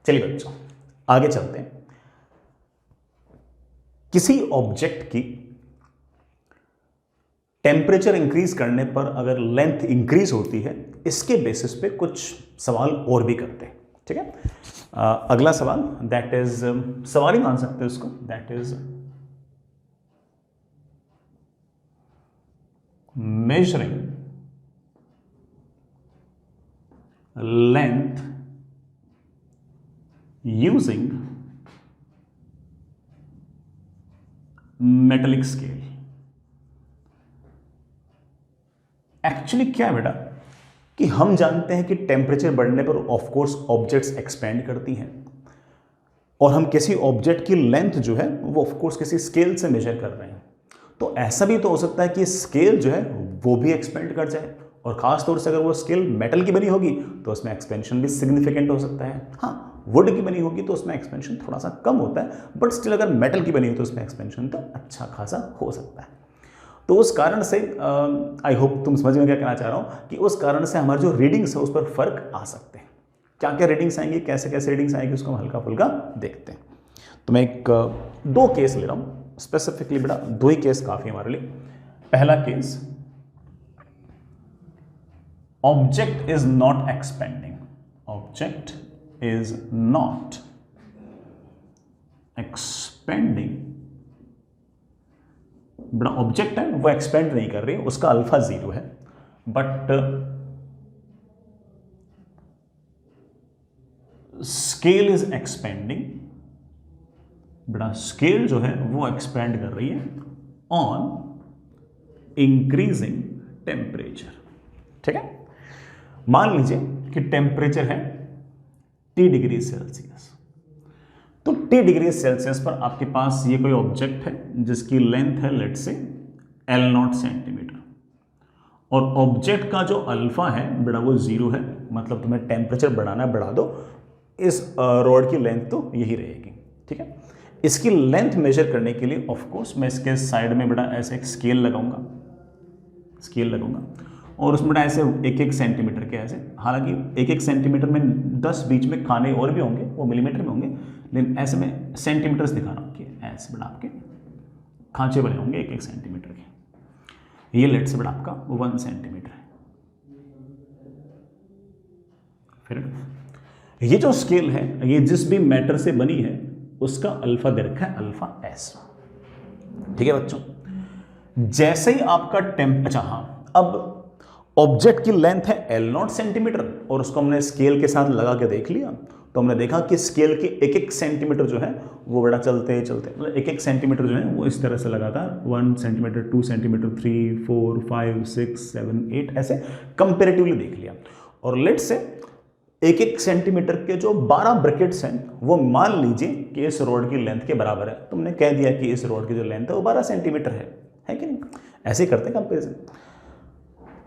चलिए बच्चों आगे चलते हैं। किसी ऑब्जेक्ट की टेम्परेचर इंक्रीज करने पर अगर लेंथ इंक्रीज होती है, इसके बेसिस पे कुछ सवाल और भी करते हैं। ठीक है, अगला सवाल दैट इज, सवाल ही मान सकते हैं उसको, that is measuring length using metallic scale. Actually क्या है बेटा कि हम जानते हैं कि टेम्परेचर बढ़ने पर ऑफ कोर्स ऑब्जेक्ट्स एक्सपेंड करती हैं, और हम किसी ऑब्जेक्ट की लेंथ जो है वो ऑफ कोर्स किसी स्केल से मेजर कर रहे हैं। तो ऐसा भी तो हो सकता है कि स्केल जो है वो भी एक्सपेंड कर जाए, और खास तौर से अगर वो स्केल मेटल की बनी होगी तो उसमें एक्सपेंशन भी सिग्निफिकेंट हो सकता है। हाँ, वुड की बनी होगी तो उसमें एक्सपेंशन थोड़ा सा कम होता है, बट स्टिल अगर मेटल की बनी हो तो उसमें एक्सपेंशन तो अच्छा खासा हो सकता है। तो उस कारण से आई होप तुम समझ में क्या कहना चाह रहा हूँ कि उस कारण से हमारे जो रीडिंग्स है उस पर फर्क आ सकते हैं। क्या क्या रीडिंग्स आएंगी, कैसे कैसे रीडिंग्स आएंगी, उसको हम हल्का फुल्का देखते हैं। तो मैं एक दो केस ले रहा हूँ स्पेसिफिकली बेटा, दो ही केस काफी हमारे लिए। पहला case, object is not expanding, object is not expanding, बड़ा ऑब्जेक्ट है वो एक्सपेंड नहीं कर रही है, उसका अल्फा 0 है, बट स्केल इज एक्सपेंडिंग, बड़ा स्केल जो है वो एक्सपेंड कर रही है ऑन इंक्रीजिंग टेम्परेचर। ठीक है, मान लीजिए कि टेम्परेचर है T डिग्री सेल्सियस। तो T डिग्री सेल्सियस पर आपके पास ये कोई ऑब्जेक्ट है जिसकी लेंथ है लेट से L0 सेंटीमीटर, और ऑब्जेक्ट का जो अल्फा है बेटा वो 0 है, मतलब तुम्हें टेम्परेचर बढ़ाना है बढ़ा दो, इस रॉड की लेंथ तो यही रहेगी। ठीक है, इसकी लेंथ मेजर करने के लिए ऑफ कोर्स मैं इसके साइड में बेटा ऐसे एक स्केल लगाऊंगा, और उसमें बेटा ऐसे 1-1 सेंटीमीटर के ऐसे, हालांकि 1-1 सेंटीमीटर में 10 बीच में खाने और भी होंगे, वो मिलीमीटर में होंगे, लेकिन ऐसे में सेंटीमीटर्स दिखा रहा हूँ कि ऐसे बेटा आपके खांचे बने होंगे 1-1 सेंटीमीटर के। ये लेट से बेटा आपका 1 सेंटीमीटर है। फिर ये जो स्केल है ये जिस भी मैटर से बनी है उसका अल्फा दे रखा है, अल्फा S। ठीक है बच्चों, जैसे ही आपका अच्छा हाँ, अब ऑब्जेक्ट की लेंथ है L0 सेंटीमीटर, और उसको हमने स्केल के साथ लगा के देख लिया, तो हमने देखा कि स्केल के 1-1 सेंटीमीटर जो है वो बड़ा चलते चलते, मतलब 1-1 सेंटीमीटर जो है वो इस तरह से लगातार 1 सेंटीमीटर, 2 सेंटीमीटर, 3, 4, 5, 6, 7, 8 ऐसे कंपेरेटिवली देख लिया। और लेट से 1-1 सेंटीमीटर के जो 12 ब्रैकेट्स हैं वो मान लीजिए कि इस रोड की लेंथ के बराबर है। तुमने कह दिया कि इस रोड की जो लेंथ है वो 12 सेंटीमीटर है कि नहीं? ऐसे ही करते हैं कंपेरिजन।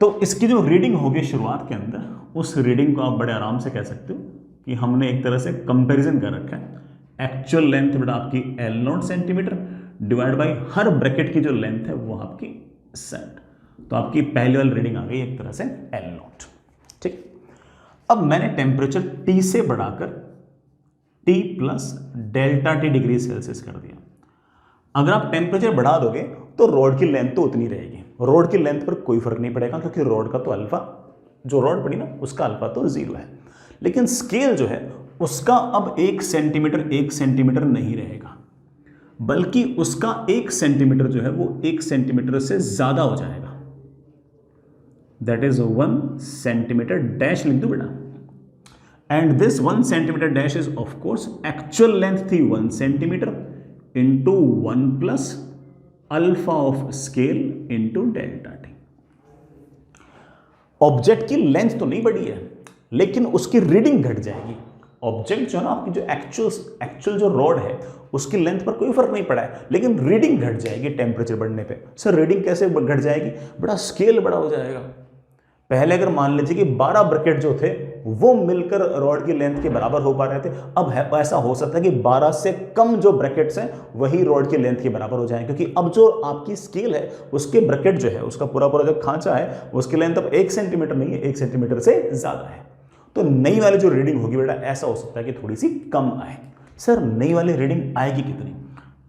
तो इसकी जो रीडिंग होगी शुरुआत के अंदर, उस रीडिंग को आप बड़े आराम से कह सकते हो कि हमने एक तरह से कंपैरिजन कर रखा है। एक्चुअल लेंथ बेटा आपकी L0 centimetre divide by her bracket की जो लेंथ है वो आपकी सेट, तो आपकी पहली वाली रीडिंग आ गई एक तरह से L0। ठीक, अब मैंने टेम्परेचर T से बढ़ाकर T plus delta T degree Celsius कर दिया। अगर आप टेम्परेचर बढ़ा दोगे तो रॉड की लेंथ तो उतनी रहेगी, रॉड की लेंथ पर कोई फर्क नहीं पड़ेगा, क्योंकि रॉड का तो अल्फा, जो रॉड पड़ी ना उसका अल्फा तो 0 है। लेकिन स्केल जो है उसका अब 1 सेंटीमीटर नहीं रहेगा, बल्कि उसका 1 सेंटीमीटर जो है वो 1 सेंटीमीटर से ज्यादा हो जाएगा। दैट इज 1 सेंटीमीटर डैश लिख दो बेटा, and this 1 centimetre dash is of course actual length थी 1 centimetre into 1 plus alpha of scale into delta T. Object की लेंथ तो नहीं बढ़ी है, लेकिन उसकी रीडिंग घट जाएगी। ऑब्जेक्ट जो है ना आपकी, जो एक्चुअल जो रॉड है उसकी लेंथ पर कोई फर्क नहीं पड़ा है, लेकिन रीडिंग घट जाएगी टेम्परेचर बढ़ने पे। सर रीडिंग कैसे घट जाएगी? बड़ा स्केल बड़ा हो जाएगा। पहले अगर मान लीजिए कि 12 ब्रैकेट जो थे वो मिलकर रॉड की लेंथ के बराबर हो पा रहे थे, अब ऐसा हो सकता है कि 12 से कम जो ब्रैकेट्स हैं वही रॉड की लेंथ के बराबर हो जाए, क्योंकि अब जो आपकी स्केल है उसके ब्रैकेट जो है, उसका पूरा जो खांचा है उसकी लेंथ अब 1 सेंटीमीटर नहीं है, 1 सेंटीमीटर से ज्यादा है। तो नई वाली जो रीडिंग होगी बेटा ऐसा हो सकता है कि थोड़ी सी कम आए। सर नई वाली रीडिंग आएगी कितनी?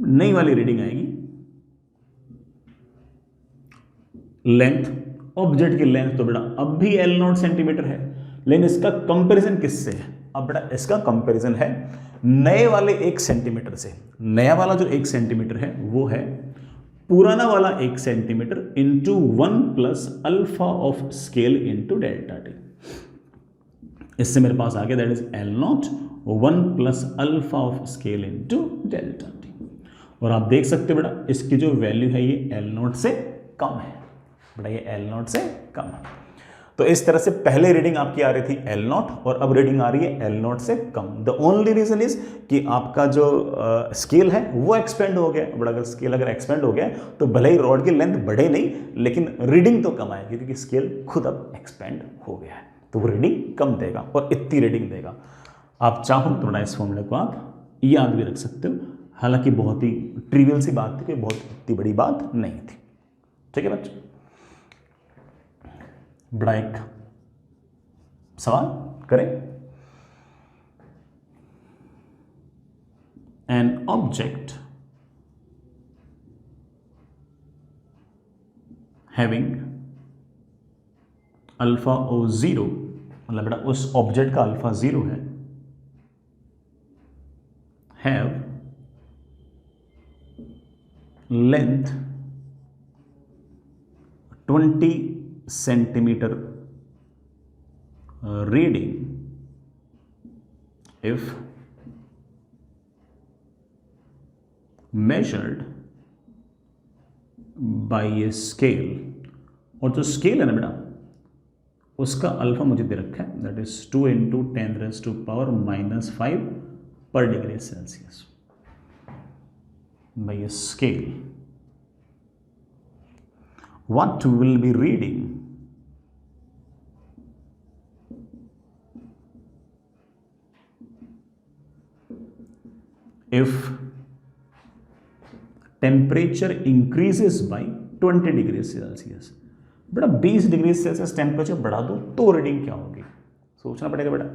नई वाली रीडिंग आएगी लेंथ, ऑब्जेक्ट की लेंथ तो बेटा अब भी L0 सेंटीमीटर है, लेकिन इसका कंपैरिजन किससे है? अब बेटा इसका कंपैरिजन है नए वाले 1 सेंटीमीटर से। नया वाला जो 1 सेंटीमीटर है वो है पुराना वाला 1 centimetre into 1 plus alpha of scale into delta T. इससे मेरे पास आ गया that is L0 1 plus alpha of scale into delta T. और आप देख सकते हो बेटा इसकी जो वैल्यू है ये L0 से कम है, बेटा ये L0 से कम है। तो इस तरह से पहले रीडिंग आपकी आ रही थी L0 और अब रीडिंग आ रही है L0 से कम। द ओनली रीजन इज कि आपका जो स्केल है वो एक्सपेंड हो गया। बड़ा अगर स्केल अगर एक्सपेंड हो गया तो भले ही रॉड की लेंथ बढ़े नहीं, लेकिन रीडिंग तो कम आएगी क्योंकि स्केल खुद अब एक्सपेंड हो गया है, तो वो रीडिंग कम देगा और इतनी रीडिंग देगा। आप चाहो तो थोड़ा इस फॉर्मूले को आप याद भी रख सकते हो, हालांकि बहुत ही ट्रिवियल सी बात थी, कोई बहुत इतनी बड़ी बात नहीं थी। ठीक है बच्चों, बड़ा एक सवाल करें। एन ऑब्जेक्ट हैविंग अल्फा ओ 0, मतलब बेटा उस ऑब्जेक्ट का अल्फा 0 है, have length 20 centimetre reading if measured by a scale। और जो स्केल है ना बेटा उसका अल्फा मुझे दे रखा है दैट इज 2 इंटू 10⁻⁻⁵ पर degree Celsius by a scale। What will be reading if temperature increases by 20 degree Celsius? बेटा 20 डिग्री सेल्सियस टेम्परेचर बढ़ा दो तो रीडिंग क्या होगी, सोचना पड़ेगा बेटा।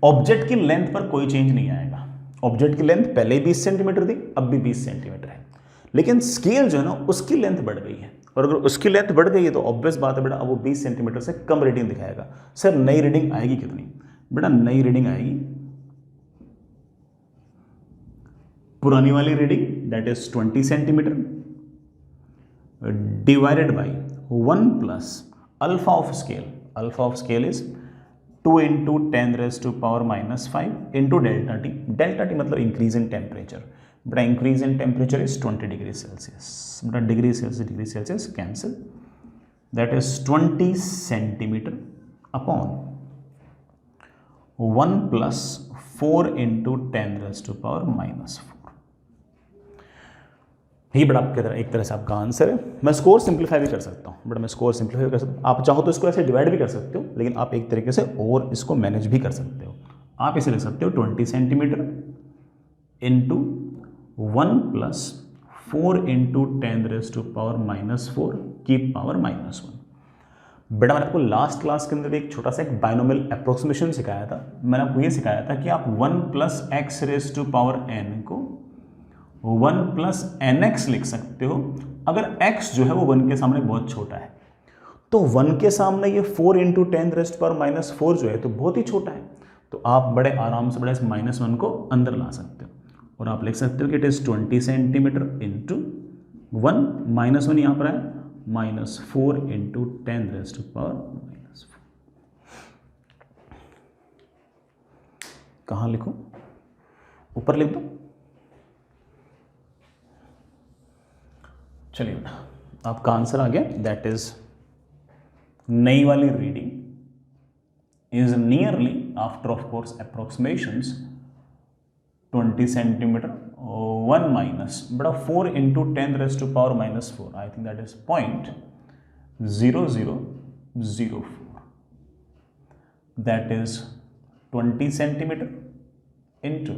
ऑब्जेक्ट की लेंथ पर कोई चेंज नहीं आएगा। ऑब्जेक्ट की लेंथ पहले ही 20 सेंटीमीटर थी, अब भी 20 सेंटीमीटर है, लेकिन स्केल जो है ना उसकी लेंथ बढ़ गई है, और अगर उसकी लेंथ बढ़ गई है तो ऑब्वियस बात है बेटा अब वो 20 सेंटीमीटर से कम रीडिंग दिखाएगा। सर नई रीडिंग आएगी कितनी? बेटा नई रीडिंग आएगी पुरानी वाली reading that is 20 centimetre divided by 1 plus alpha of scale. Alpha of scale is 2 into 10⁻⁻⁵ into delta T. Delta T मतलब इंक्रीज इन टेम्परेचर। बेटा increase in temperature is 20 degree Celsius. बेटा degree Celsius cancel, that is 20 centimetre upon 1 plus 4 into 10⁻⁻⁴। ये बड़ा एक तरह से आपका answer है। मैं स्कोर सिंप्लीफाई भी कर सकता हूँ, बट मैं स्कोर सिंप्लीफाई कर सकता हूँ। आप चाहो तो इसको ऐसे डिवाइड भी कर सकते हो, लेकिन आप एक तरीके से और इसको मैनेज भी कर सकते हो। आप इसे लिख सकते हो 20 सेंटीमीटर इंटू 1 प्लस 4 इंटू 10⁻⁻⁴ की पावर -1। बेटा मैंने आपको लास्ट क्लास के अंदर एक छोटा सा एक बाइनोमियल अप्रोक्सीमेशन सिखाया था। मैंने आपको ये सिखाया था कि आप 1 प्लस x⁻n को 1 प्लस nx लिख सकते हो अगर x जो है वो 1 के सामने बहुत छोटा है। तो 1 के सामने ये 4 इंटू 10⁻⁴ जो है तो बहुत ही छोटा है, तो आप बड़े आराम से बड़े इस -1 को अंदर ला सकते हो और आप लिख सकते हो कि इट इज 20 सेंटीमीटर इंटू 1 -1 यहाँ पर है -4 इंटू 10⁻⁻⁴। कहाँ लिखूं? ऊपर लिख दो। चलिए बेटा आपका आंसर आ गया, दैट इज नई वाली reading is nearly after of course approximations 20 centimetre 1 minus बड़ा 4 into 10⁻⁻⁴ I think that is 0.0004 that is 20 centimetre into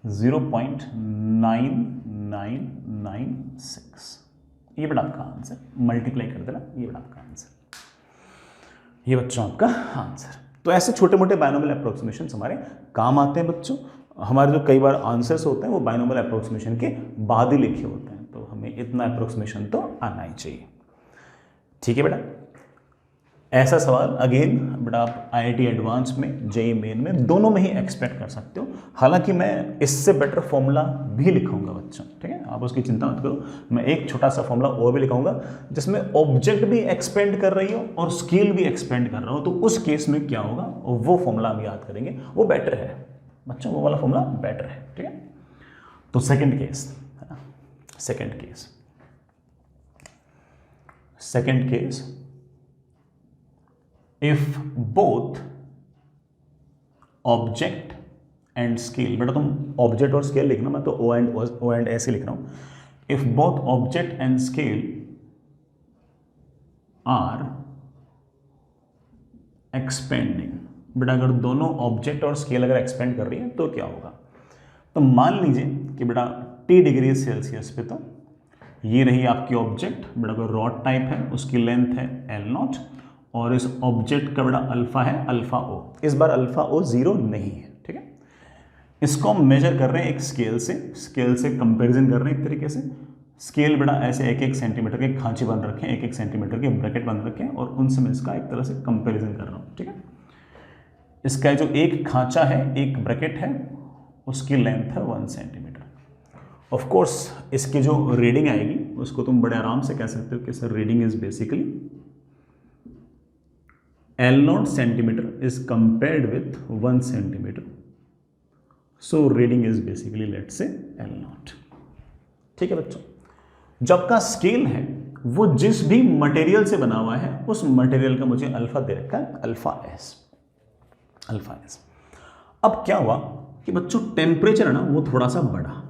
0.9996। ये बड़ा आपका आंसर, मल्टीप्लाई कर देना, ये बड़ा आपका आंसर। ये बच्चों आपका आंसर। तो ऐसे छोटे मोटे बाइनोमियल अप्रोक्सीमेशन हमारे काम आते हैं बच्चों। हमारे जो कई बार आंसर्स होते हैं वो बाइनोमियल अप्रोक्सीमेशन के बाद ही लिखे होते हैं, तो हमें इतना अप्रोक्सीमेशन तो आना ही चाहिए। ठीक है बेटा, ऐसा सवाल अगेन बेटा आप IIT एडवांस में, JEE मेन में, दोनों में ही एक्सपेक्ट कर सकते हो। हालांकि मैं इससे बेटर फॉर्मूला भी लिखूंगा बच्चों, ठीक है, आप उसकी चिंता मत करो। मैं एक छोटा सा फॉर्मूला और भी लिखाऊंगा जिसमें ऑब्जेक्ट भी एक्सपेंड कर रही हो और स्केल भी एक्सपेंड कर रहा हो, तो उस केस में क्या होगा वो फॉर्मूला हम याद करेंगे, वो बेटर है बच्चों, वो वाला फॉर्मूला बेटर है। ठीक है, तो second case if both object and scale, बेटा तुम ऑब्जेक्ट और स्केल लिखना, मैं तो ओ एंड एस ही लिख रहा हूं। If both object and scale are expanding, बेटा अगर दोनों ऑब्जेक्ट और स्केल अगर एक्सपेंड कर रही है तो क्या होगा। तो मान लीजिए कि बेटा T डिग्री सेल्सियस पे तो ये रही आपकी ऑब्जेक्ट, बेटा कोई रॉड टाइप है, उसकी लेंथ है L0 और इस ऑब्जेक्ट का बेटा अल्फा है अल्फा ओ। इस बार अल्फा ओ 0 नहीं है। ठीक है, इसको हम मेजर कर रहे हैं एक स्केल से कंपैरिजन कर रहे हैं एक तरीके से। स्केल बेटा ऐसे 1-1 सेंटीमीटर के खांचे बन रखे हैं, 1-1 सेंटीमीटर के ब्रैकेट बन रखे हैं और उनसे मैं इसका एक तरह से कंपैरिजन कर रहा हूँ। ठीक है, इसका जो एक खांचा है, एक ब्रैकेट है, उसकी लेंथ है 1 सेंटीमीटर। ऑफ कोर्स इसकी जो रीडिंग आएगी उसको तुम बड़े आराम से कह सकते हो कि sir reading is basically L0 centimetre is compared with 1 centimetre, so reading is basically let's say L0। ठीक है बच्चों, जो आपका स्केल है वो जिस भी मटेरियल से बना हुआ है उस मटेरियल का मुझे अल्फा दे रखा है, अल्फा एस। अब क्या हुआ कि बच्चों टेम्परेचर है ना वो थोड़ा सा बढ़ा,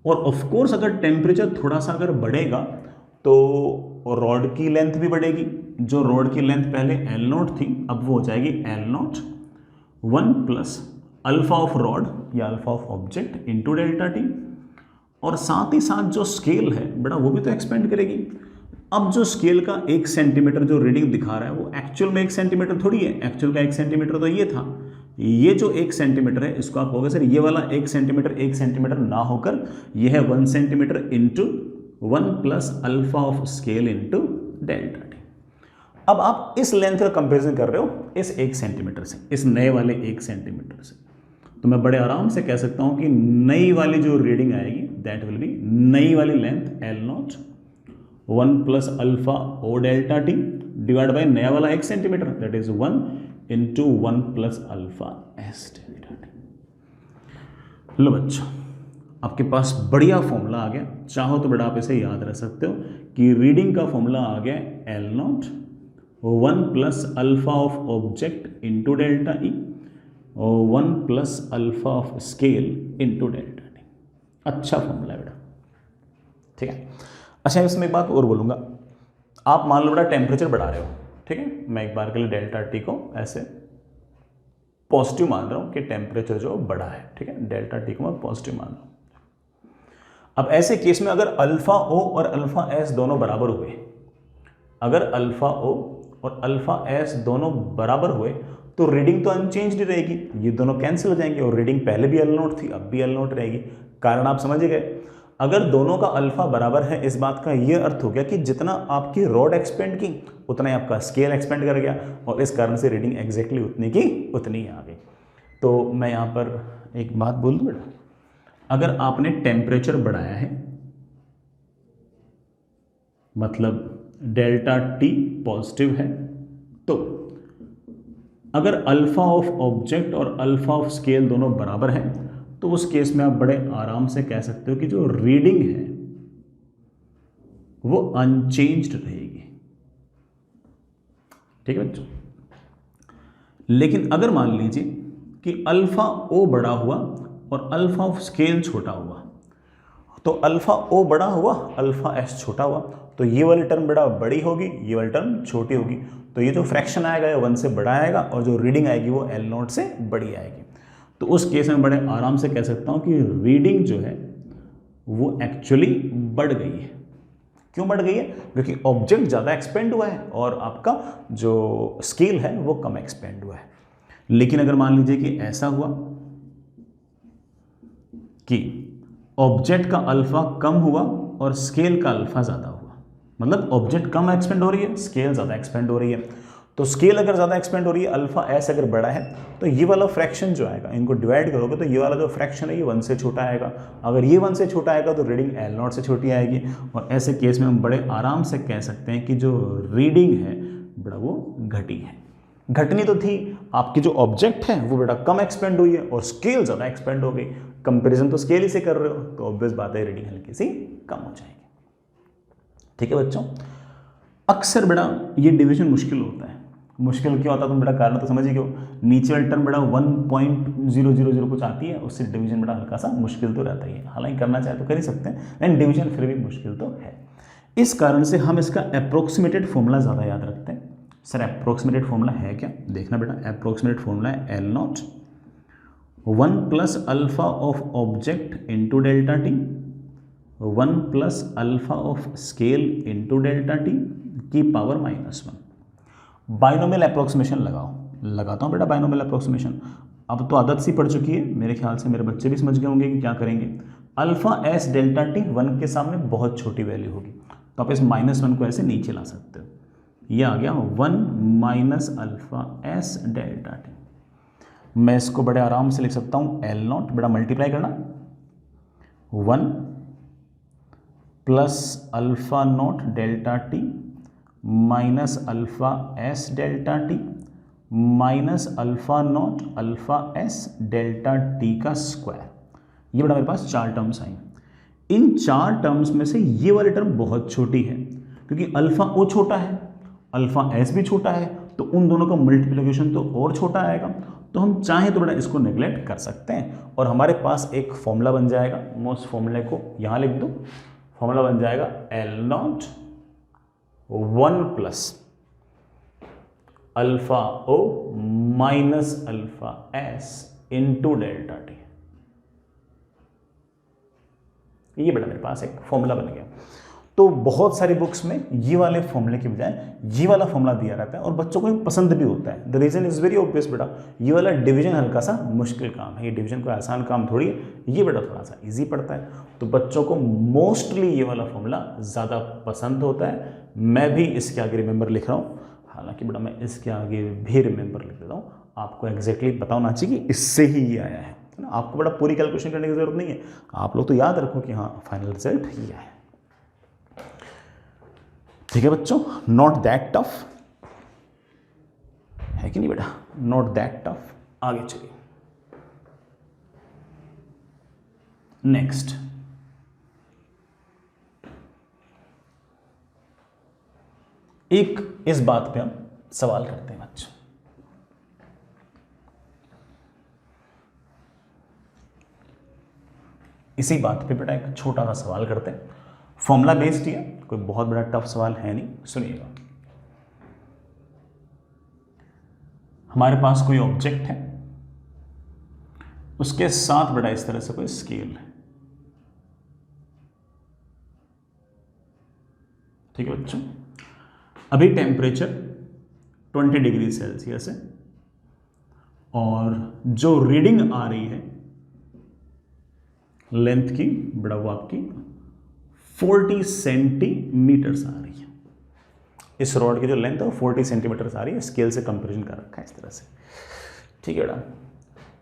और ऑफ कोर्स अगर टेम्परेचर थोड़ा सा अगर बढ़ेगा तो रॉड की लेंथ भी बढ़ेगी। जो रॉड की लेंथ पहले L0 थी अब वो हो जाएगी L0 1 plus alpha of rod या alpha of object into delta T, और साथ ही साथ जो स्केल है बेटा वो भी तो एक्सपेंड करेगी। अब जो स्केल का 1 सेंटीमीटर जो रीडिंग दिखा रहा है वो एक्चुअल में 1 सेंटीमीटर थोड़ी है, एक्चुअल का 1 सेंटीमीटर तो ये था। ये जो 1 सेंटीमीटर है इसको आप कहोगे सर ये वाला 1 सेंटीमीटर ना होकर ये है 1 centimetre into 1 plus alpha of scale into delta T. अब आप इस लेंथ का कंपेरिजन कर रहे हो इस 1 सेंटीमीटर से, इस नए वाले 1 सेंटीमीटर से, तो मैं बड़े आराम से कह सकता हूं कि नई वाली जो रीडिंग आएगी दैट विल बी नई वाली length L0 1 plus alpha O delta T divide by नया वाला 1 centimetre that is 1 into 1 plus alpha S delta T. लो बच्चों आपके पास बढ़िया फॉर्मूला आ गया। चाहो तो बेटा आप इसे याद रख सकते हो कि रीडिंग का फॉर्मूला आ गया L0 1 plus alpha of object into delta E और 1 plus alpha of scale into delta T. अच्छा फॉर्मूला है बेटा। ठीक है, अच्छा इसमें एक बात और बोलूँगा, आप मान लो बेटा टेम्परेचर बढ़ा रहे हो, ठीक है, मैं एक बार के लिए डेल्टा टी को ऐसे पॉजिटिव मान रहा हूँ कि टेम्परेचर जो बढ़ा है, ठीक है, डेल्टा टी को मैं पॉजिटिव मान रहा हूँ। अब ऐसे केस में अगर अल्फा ओ और अल्फा एस दोनों बराबर हुए, अगर अल्फा ओ और अल्फा एस दोनों बराबर हुए तो रीडिंग तो अनचेंज्ड रहेगी, ये दोनों कैंसिल हो जाएंगे और रीडिंग पहले भी L0 थी अब भी L0 रहेगी। कारण आप समझ गए, अगर दोनों का अल्फा बराबर है इस बात का ये अर्थ हो गया कि जितना आपकी रॉड एक्सपेंड की उतना ही आपका स्केल एक्सपेंड कर गया और इस कारण से रीडिंग एग्जैक्टली उतनी की उतनी ही आ गई। तो मैं यहाँ पर एक बात बोल दूँ बेटा, अगर आपने टेम्परेचर बढ़ाया है मतलब डेल्टा टी पॉजिटिव है, तो अगर अल्फा ऑफ ऑब्जेक्ट और अल्फा ऑफ स्केल दोनों बराबर हैं तो उस केस में आप बड़े आराम से कह सकते हो कि जो रीडिंग है वो अनचेंज्ड रहेगी। ठीक है बच्चों, लेकिन अगर मान लीजिए कि अल्फा ओ बड़ा हुआ और अल्फा ऑफ स्केल छोटा हुआ, तो अल्फा ओ बड़ा हुआ अल्फा एस छोटा हुआ, तो ये वाली टर्म बड़ा बड़ी होगी ये वाली टर्म छोटी होगी, तो ये जो फ्रैक्शन आएगा ये 1 से बड़ा आएगा और जो रीडिंग आएगी वो L0 से बड़ी आएगी। तो उस केस में बड़े आराम से कह सकता हूं कि रीडिंग जो है वो एक्चुअली बढ़ गई है। क्यों बढ़ गई है? क्योंकि ऑब्जेक्ट ज़्यादा एक्सपेंड हुआ है और आपका जो स्केल है वो कम एक्सपेंड हुआ है। लेकिन अगर मान लीजिए कि ऐसा हुआ कि ऑब्जेक्ट का अल्फा कम हुआ और स्केल का अल्फा ज़्यादा हुआ, मतलब ऑब्जेक्ट कम एक्सपेंड हो रही है, स्केल ज़्यादा एक्सपेंड हो रही है, तो स्केल अगर ज़्यादा एक्सपेंड हो रही है, अल्फा एस अगर बड़ा है, तो ये वाला फ्रैक्शन जो आएगा, इनको डिवाइड करोगे तो ये वाला जो फ्रैक्शन है ये 1 से छोटा आएगा। अगर ये 1 से छोटा आएगा तो रीडिंग L0 से छोटी आएगी। और ऐसे केस में हम बड़े आराम से कह सकते हैं कि जो रीडिंग है बड़ा वो घटी है। घटनी तो थी, आपकी जो ऑब्जेक्ट है वो बड़ा कम एक्सपेंड हुई है और स्केल ज़्यादा एक्सपेंड हो गई। कंपेरिजन तो स्केल ही से कर रहे हो, तो ऑब्वियस बात है रीडिंग हल्की सी कम हो जाएगी। ठीक है बच्चों, अक्सर बड़ा ये डिवीजन मुश्किल होता है। मुश्किल क्यों होता है तुम बड़ा कारण तो समझ ही क्यों, नीचे वाली टर्म बड़ा 1.000 कुछ आती है, उससे डिवीजन बड़ा हल्का सा मुश्किल तो रहता ही है। हालांकि करना चाहे तो कर ही सकते हैं, लेकिन डिवीजन फिर भी मुश्किल तो है। इस कारण से हम इसका अप्रोक्सीमेटेड फॉर्मूला ज़्यादा याद रखते हैं। सर अप्रोक्सीमेटेड फॉर्मूला है क्या? देखना बेटा, अप्रोक्सीमेटेड फॉर्मूला है L0 1 plus alpha of object into delta T, 1 plus alpha of scale into delta T की पावर -1। बाइनोमियल अप्रोक्सीमेशन लगाओ, लगाता हूँ बेटा बाइनोमियल अप्रोक्सीमेशन। अब तो आदत सी पड़ चुकी है, मेरे ख्याल से मेरे बच्चे भी समझ गए होंगे कि क्या करेंगे। अल्फा एस डेल्टा टी 1 के सामने बहुत छोटी वैल्यू होगी, तो आप इस -1 को ऐसे नीचे ला सकते हो। ये आ गया 1 minus alpha S delta T. मैं इसको बड़े आराम से लिख सकता हूँ L0 बड़ा मल्टीप्लाई करना 1 plus alpha not delta T minus alpha S delta T minus alpha not alpha S delta T का स्क्वायर। ये बड़ा मेरे पास 4 टर्म्स आई। इन 4 टर्म्स में से ये वाली टर्म बहुत छोटी है, क्योंकि अल्फा ओ छोटा है, अल्फा एस भी छोटा है, तो उन दोनों का मल्टीप्लिकेशन तो और छोटा आएगा। तो हम चाहें तो बड़ा इसको नेग्लेक्ट कर सकते हैं और हमारे पास एक फॉर्मूला बन जाएगा। मैं उस फॉर्मूले को यहाँ लिख दूँ, फॉर्मूला बन जाएगा L0 1 plus alpha O minus alpha S into delta T. ये बेटा मेरे पास एक फॉर्मूला बन गया। तो बहुत सारी बुक्स में ये वाले फॉर्मूले के बजाय ये वाला फॉर्मूला दिया रहता है और बच्चों को पसंद भी होता है। The reason is very obvious बेटा, ये वाला डिवीजन हल्का सा मुश्किल काम है, ये डिवीजन कोई आसान काम थोड़ी है, ये बेटा थोड़ा सा इजी पड़ता है। तो बच्चों को मोस्टली ये वाला फॉर्मूला ज़्यादा पसंद होता है। मैं भी इसके आगे रिमेंबर लिख रहा हूँ, हालांकि बेटा मैं इसके आगे भी रिमेंबर लिख देता हूँ। आपको एग्जैक्टली पता होना चाहिए कि इससे ही ये आया है ना, आपको बड़ा पूरी कैलकुलेशन करने की जरूरत नहीं है। आप लोग तो याद रखो कि हाँ फाइनल रिजल्ट ये है। ठीक है बच्चों, नॉट दैट टफ है कि नहीं बेटा, नॉट दैट टफ। आगे चलिए नेक्स्ट। एक इस बात पे हम सवाल करते हैं बच्चों, इसी बात पे बेटा एक छोटा सा सवाल करते हैं। फॉर्मूला बेस्ड ही है, कोई बहुत बड़ा टफ सवाल है नहीं। सुनिएगा, हमारे पास कोई ऑब्जेक्ट है, उसके साथ बड़ा इस तरह से कोई स्केल है। ठीक है बच्चों, अभी टेम्परेचर 20 डिग्री सेल्सियस है और जो रीडिंग आ रही है लेंथ की बड़ा वो आपकी 40 सेंटीमीटर्स आ रही है। इस रॉड की जो लेंथ है वो 40 सेंटीमीटर्स आ रही है, स्केल से कंपेरिजन कर रखा है इस तरह से। ठीक है बेटा,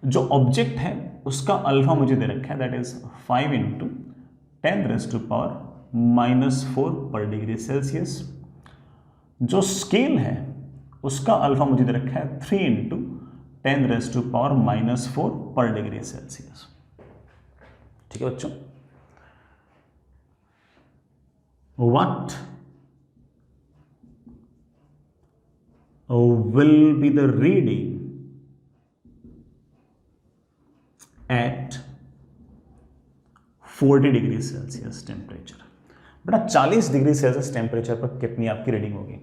जो ऑब्जेक्ट है उसका अल्फा मुझे दे रखा है, दैट इज 5 × 10⁻⁻⁴ पर डिग्री सेल्सियस। जो स्केल है उसका अल्फा मुझे दे रखा है 3 × 10⁻⁻⁴ पर डिग्री सेल्सियस। ठीक है बच्चों, what will be the reading at 40 degree Celsius temperature. बेटा 40 डिग्री सेल्सियस टेम्परेचर पर कितनी आपकी रीडिंग होगी?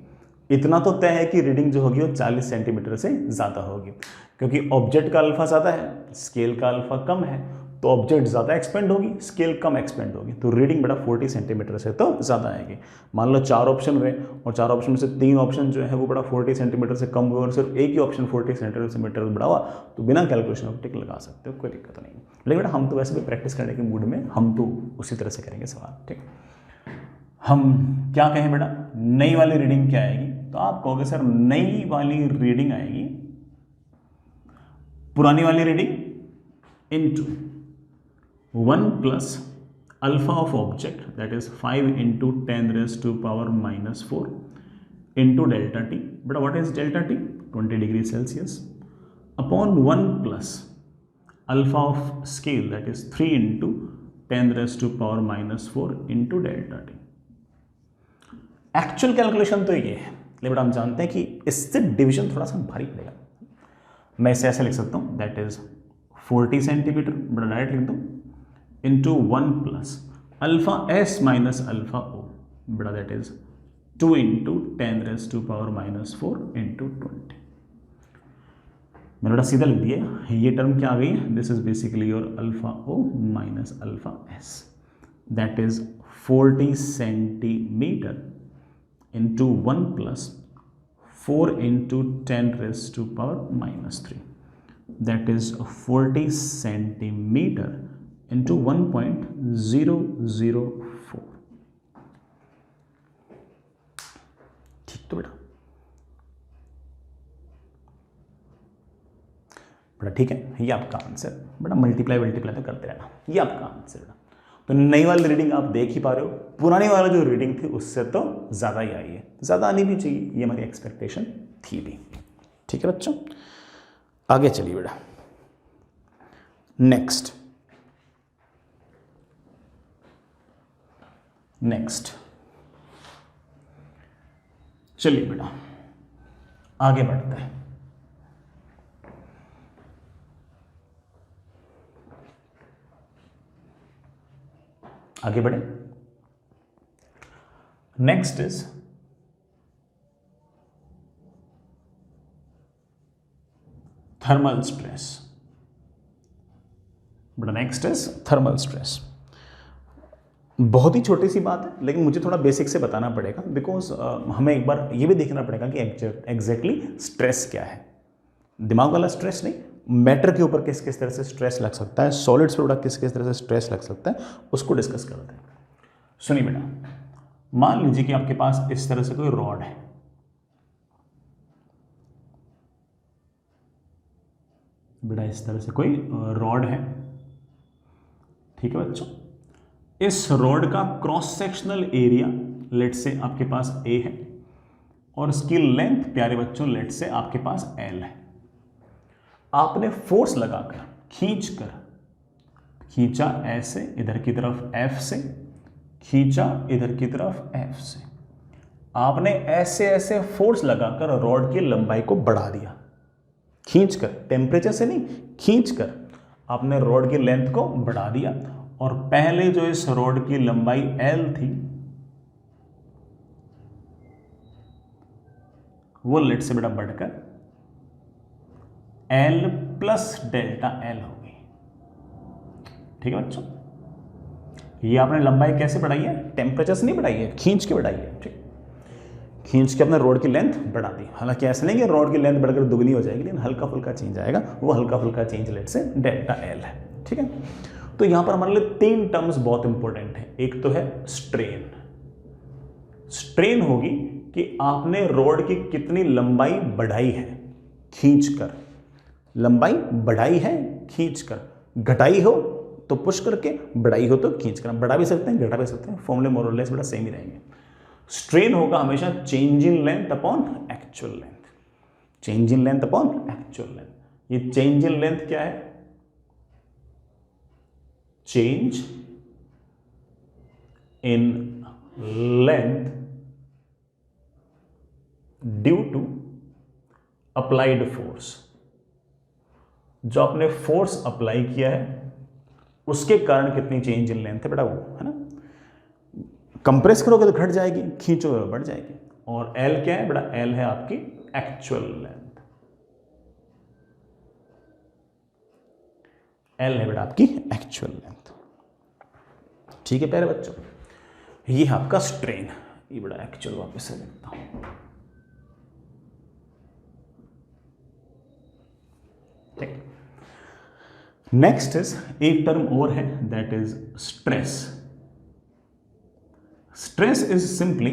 इतना तो तय है कि रीडिंग जो होगी वो 40 सेंटीमीटर से ज़्यादा होगी, क्योंकि ऑब्जेक्ट का अल्फा ज़्यादा है, स्केल का अल्फा कम है। तो ऑब्जेक्ट ज़्यादा एक्सपेंड होगी, स्केल कम एक्सपेंड होगी, तो रीडिंग बेटा 40 सेंटीमीटर से तो ज़्यादा आएगी। मान लो 4 ऑप्शन रहे और 4 ऑप्शन में से 3 ऑप्शन जो है वो बड़ा 40 सेंटीमीटर से कम हुआ और सिर्फ एक ही ऑप्शन 40 सेंटीमीटर बड़ा हुआ, तो बिना कैलकुलेशन ऑफ टिक लगा सकते हो, कोई दिक्कत नहीं। लेकिन बेटा हम तो वैसे भी प्रैक्टिस करने के मूड में, हम तो उसी तरह से करेंगे सवाल, ठीक। हम क्या कहें बेटा, नई वाली रीडिंग क्या आएगी, तो आप कहोगे सर नई वाली रीडिंग आएगी पुरानी वाली reading into 1 plus alpha of object that is 5 into 10⁻⁻⁴ into delta T. बेटा what is delta T, 20 degree Celsius upon 1 plus alpha of scale that is 3 into 10⁻⁻⁴ into delta T. Actual calculation तो ये है, लेकिन हम जानते हैं कि इससे डिवीजन थोड़ा सा भारी पड़ेगा। मैं इसे ऐसे लिख सकता हूँ दैट इज 40 सेंटीमीटर, बड़ा डायरेक्ट लिख दूँ, into 1 plus alpha S minus alpha O, बड़ा दैट इज 2 इंटू 10⁻⁻⁴ इंटू 20। मैंने बड़ा सीधा लिख दिया, ये टर्म क्या आ गई, this is basically your alpha O minus alpha S, that is 40 centimetre into 1 plus 4 into 10⁻⁻3, that is 40 centimetre into 1.004। ठीक तो बेटा, बड़ा ठीक है, ये आपका आंसर। बड़ा मल्टीप्लाई तो करते रहना, ये आपका आंसर बेटा। तो नई वाली रीडिंग आप देख ही पा रहे हो, पुरानी वाला जो रीडिंग थी उससे तो ज़्यादा ही आई है, ज़्यादा आनी भी चाहिए, ये हमारी एक्सपेक्टेशन थी भी। ठीक है बच्चों, आगे चलिए बेटा। नेक्स्ट चलिए बेटा आगे बढ़ते हैं। आगे बढ़े। Next is thermal stress. बड़ा नेक्स्ट इज थर्मल स्ट्रेस। बहुत ही छोटी सी बात है, लेकिन मुझे थोड़ा बेसिक से बताना पड़ेगा, बिकॉज हमें एक बार ये भी देखना पड़ेगा कि एग्जैक्टली स्ट्रेस क्या है। दिमाग वाला स्ट्रेस नहीं, मैटर के ऊपर किस किस तरह से स्ट्रेस लग सकता है, सॉलिड्स पर किस किस तरह से स्ट्रेस लग सकता है, उसको डिस्कस करते हैं। सुनिए बेटा, मान लीजिए कि आपके पास इस तरह से कोई रॉड है, बेटा इस तरह से कोई रॉड है, ठीक है बच्चों। इस रॉड का क्रॉस सेक्शनल एरिया लेट से आपके पास ए है और इसकी लेंथ प्यारे बच्चों लेट से आपके पास एल है। आपने फोर्स लगाकर खींचा ऐसे इधर की तरफ एफ से, खींचा इधर की तरफ एफ से, आपने ऐसे ऐसे फोर्स लगाकर रॉड की लंबाई को बढ़ा दिया, खींचकर, टेम्परेचर से नहीं, खींचकर आपने रॉड की लेंथ को बढ़ा दिया। और पहले जो इस रॉड की लंबाई एल थी वो लेट से बेटा बढ़कर एल प्लस डेल्टा एल हो गई। ठीक है बच्चों, ये आपने लंबाई कैसे बढ़ाई है, टेम्परेचर से नहीं बढ़ाई है, खींच के बढ़ाई है। ठीक, खींच के अपने रॉड की लेंथ बढ़ा दी। हालांकि ऐसा नहीं कि रॉड की लेंथ बढ़कर दुगनी हो जाएगी, लेकिन हल्का फुल्का चेंज आएगा, वो हल्का फुल्का चेंज लेट से डेल्टा एल है। ठीक है, तो यहां पर हमारे लिए 3 टर्म्स बहुत इंपॉर्टेंट है। एक तो है स्ट्रेन। स्ट्रेन होगी कि आपने रॉड की कितनी लंबाई बढ़ाई है खींचकर, लंबाई बढ़ाई है खींचकर, घटाई हो तो पुश करके, बढ़ाई हो तो खींचकर। बढ़ा भी सकते हैं, घटा भी सकते हैं, फॉर्मूले मोर और लेस बेटा सेम ही रहेंगे। स्ट्रेन होगा हमेशा change in length upon actual length, change in length upon actual length. ये चेंज इन लेंथ क्या है, change in length due to applied force. जो आपने फोर्स अप्लाई किया है उसके कारण कितनी चेंज इन लेंथ है बेटा, वो है ना। कंप्रेस करोगे तो घट जाएगी, खींचोगे तो बढ़ जाएगी। और एल क्या है बेटा, एल है आपकी एक्चुअल लेंथ। एल है बेटा आपकी एक्चुअल लेंथ। ठीक है प्यारे बच्चों, ये है आपका स्ट्रेन। ये बड़ा एक्चुअल वापस से लिखता हूं। ठीक, नेक्स्ट इज एक टर्म और है, that is stress. Stress is simply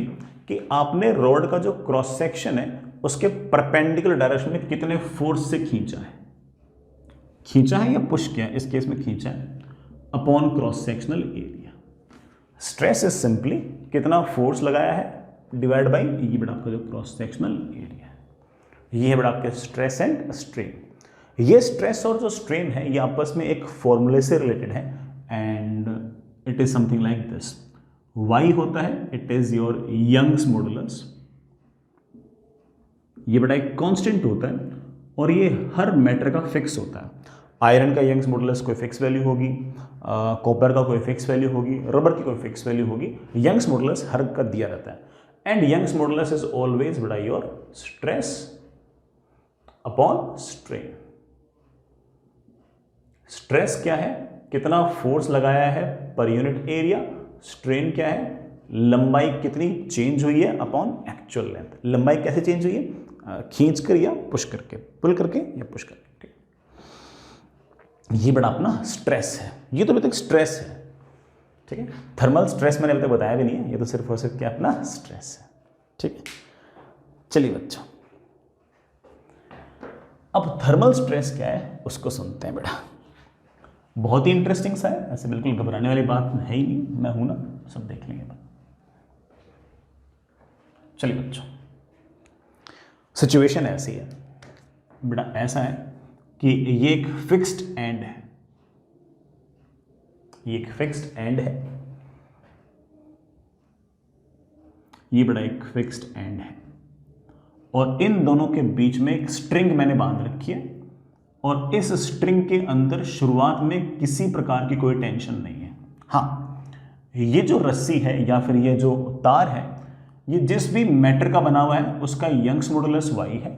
कि आपने रॉड का जो क्रॉस सेक्शन है उसके परपेंडिकुलर डायरेक्शन में कितने फोर्स से खींचा है या पुश किया है, इस केस में खींचा है, upon cross sectional area. Stress is simply कितना फोर्स लगाया है डिवाइड बाई ये बड़ा आपका जो क्रॉस सेक्शनल एरिया है। ये है बड़ा आपके स्ट्रेस एंड स्ट्रेन। ये स्ट्रेस और जो स्ट्रेन है ये आपस में एक फॉर्मूले से रिलेटेड है and it is something like this. y होता है, it is your Young's modulus. ये बड़ा एक कांस्टेंट होता है और ये हर मैटर का फिक्स होता है। आयरन का यंग्स मॉडुलस कोई फिक्स वैल्यू होगी, कॉपर का कोई फिक्स वैल्यू होगी, रबर की कोई फिक्स वैल्यू होगी। यंग्स मॉडुलस हर का दिया रहता है and Young's modulus is always बड़ा your stress upon strain. Stress क्या है, कितना फोर्स लगाया है पर यूनिट एरिया। स्ट्रेन क्या है, लंबाई कितनी चेंज हुई है अपॉन एक्चुअल लेंथ। लंबाई कैसे चेंज हुई है, खींच कर या पुश करके, पुल करके या पुश करके। ठीक, ये बड़ा अपना स्ट्रेस है। ये तो अभी तक स्ट्रेस है। ठीक है, थर्मल स्ट्रेस मैंने अभी तक बताया भी नहीं है, ये तो सिर्फ और सिर्फ क्या अपना स्ट्रेस है। ठीक है, चलिए बच्चों अब थर्मल स्ट्रेस क्या है उसको सुनते हैं बेटा। बहुत ही इंटरेस्टिंग सा है, ऐसे बिल्कुल घबराने वाली बात है ही नहीं, मैं हूं ना, सब देख लेंगे। चलिए बच्चों, सिचुएशन ऐसी है बेटा, ऐसा है कि ये एक फिक्स्ड एंड है, ये एक फिक्स्ड एंड है, ये बड़ा एक फिक्स्ड एंड है और इन दोनों के बीच में एक स्ट्रिंग मैंने बांध रखी है और इस स्ट्रिंग के अंदर शुरुआत में किसी प्रकार की कोई टेंशन नहीं है। हाँ, ये जो रस्सी है या फिर ये जो तार है, ये जिस भी मैटर का बना हुआ है उसका यंग्स मॉडुलस y है।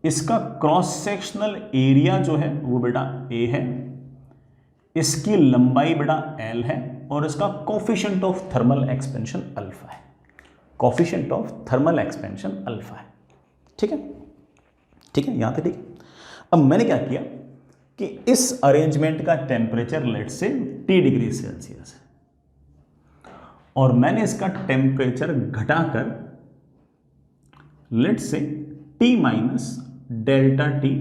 इसका क्रॉस सेक्शनल एरिया जो है वो बेटा a है, इसकी लंबाई बेटा l है और इसका coefficient of thermal expansion alpha है। Coefficient of thermal expansion alpha है। ठीक है, ठीक है, यहां तक ठीक। अब मैंने क्या किया कि इस अरेंजमेंट का टेम्परेचर लेट से T डिग्री सेल्सियस है और मैंने इसका टेम्परेचर घटाकर लेट से T minus delta T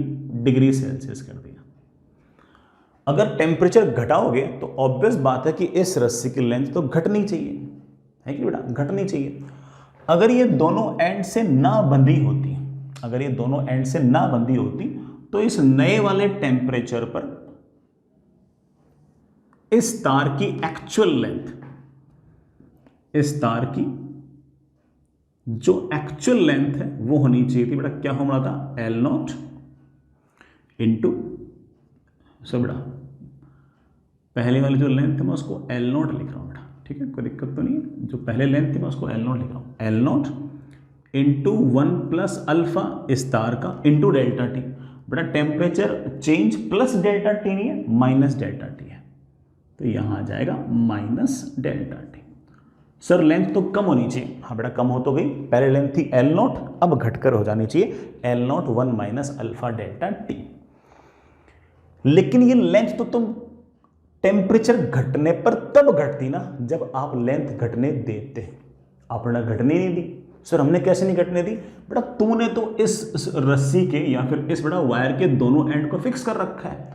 degree Celsius कर दिया। अगर टेम्परेचर घटाओगे तो ऑब्वियस बात है कि इस रस्सी की लेंथ तो घटनी चाहिए, है कि बेटा, घटनी चाहिए। अगर ये दोनों एंड से ना बंधी होती, अगर ये दोनों एंड से ना बंधी होती तो इस नए वाले टेम्परेचर पर इस तार की एक्चुअल लेंथ, इस तार की जो एक्चुअल लेंथ है वो होनी चाहिए थी बेटा, क्या होना था, एल नॉट इंटू, सो बेटा पहले वाली जो लेंथ है मैं उसको एल नॉट लिख रहा हूं बेटा। ठीक है, कोई दिक्कत तो नहीं है, जो पहले लेंथ थी मैं उसको एल नॉट लिख रहा हूं, L not into 1 plus alpha इस तार का इंटू डेल्टा टी। बेटा temperature change plus delta T नहीं है, माइनस डेल्टा टी है, तो यहां आ जाएगा minus delta T. Sir length तो कम होनी चाहिए, हाँ बेटा कम हो तो गई, पहले लेंथ थी एल नॉट, अब घटकर हो जानी चाहिए L not 1 minus alpha delta T. लेकिन ये लेंथ तो तुम टेम्परेचर घटने पर तब घटती ना जब आप लेंथ घटने देते, आपने घटने नहीं दी। सर हमने कैसे नहीं घटने दी, बेटा तूने तो इस रस्सी के या फिर इस बेटा वायर के दोनों एंड को फिक्स कर रखा है,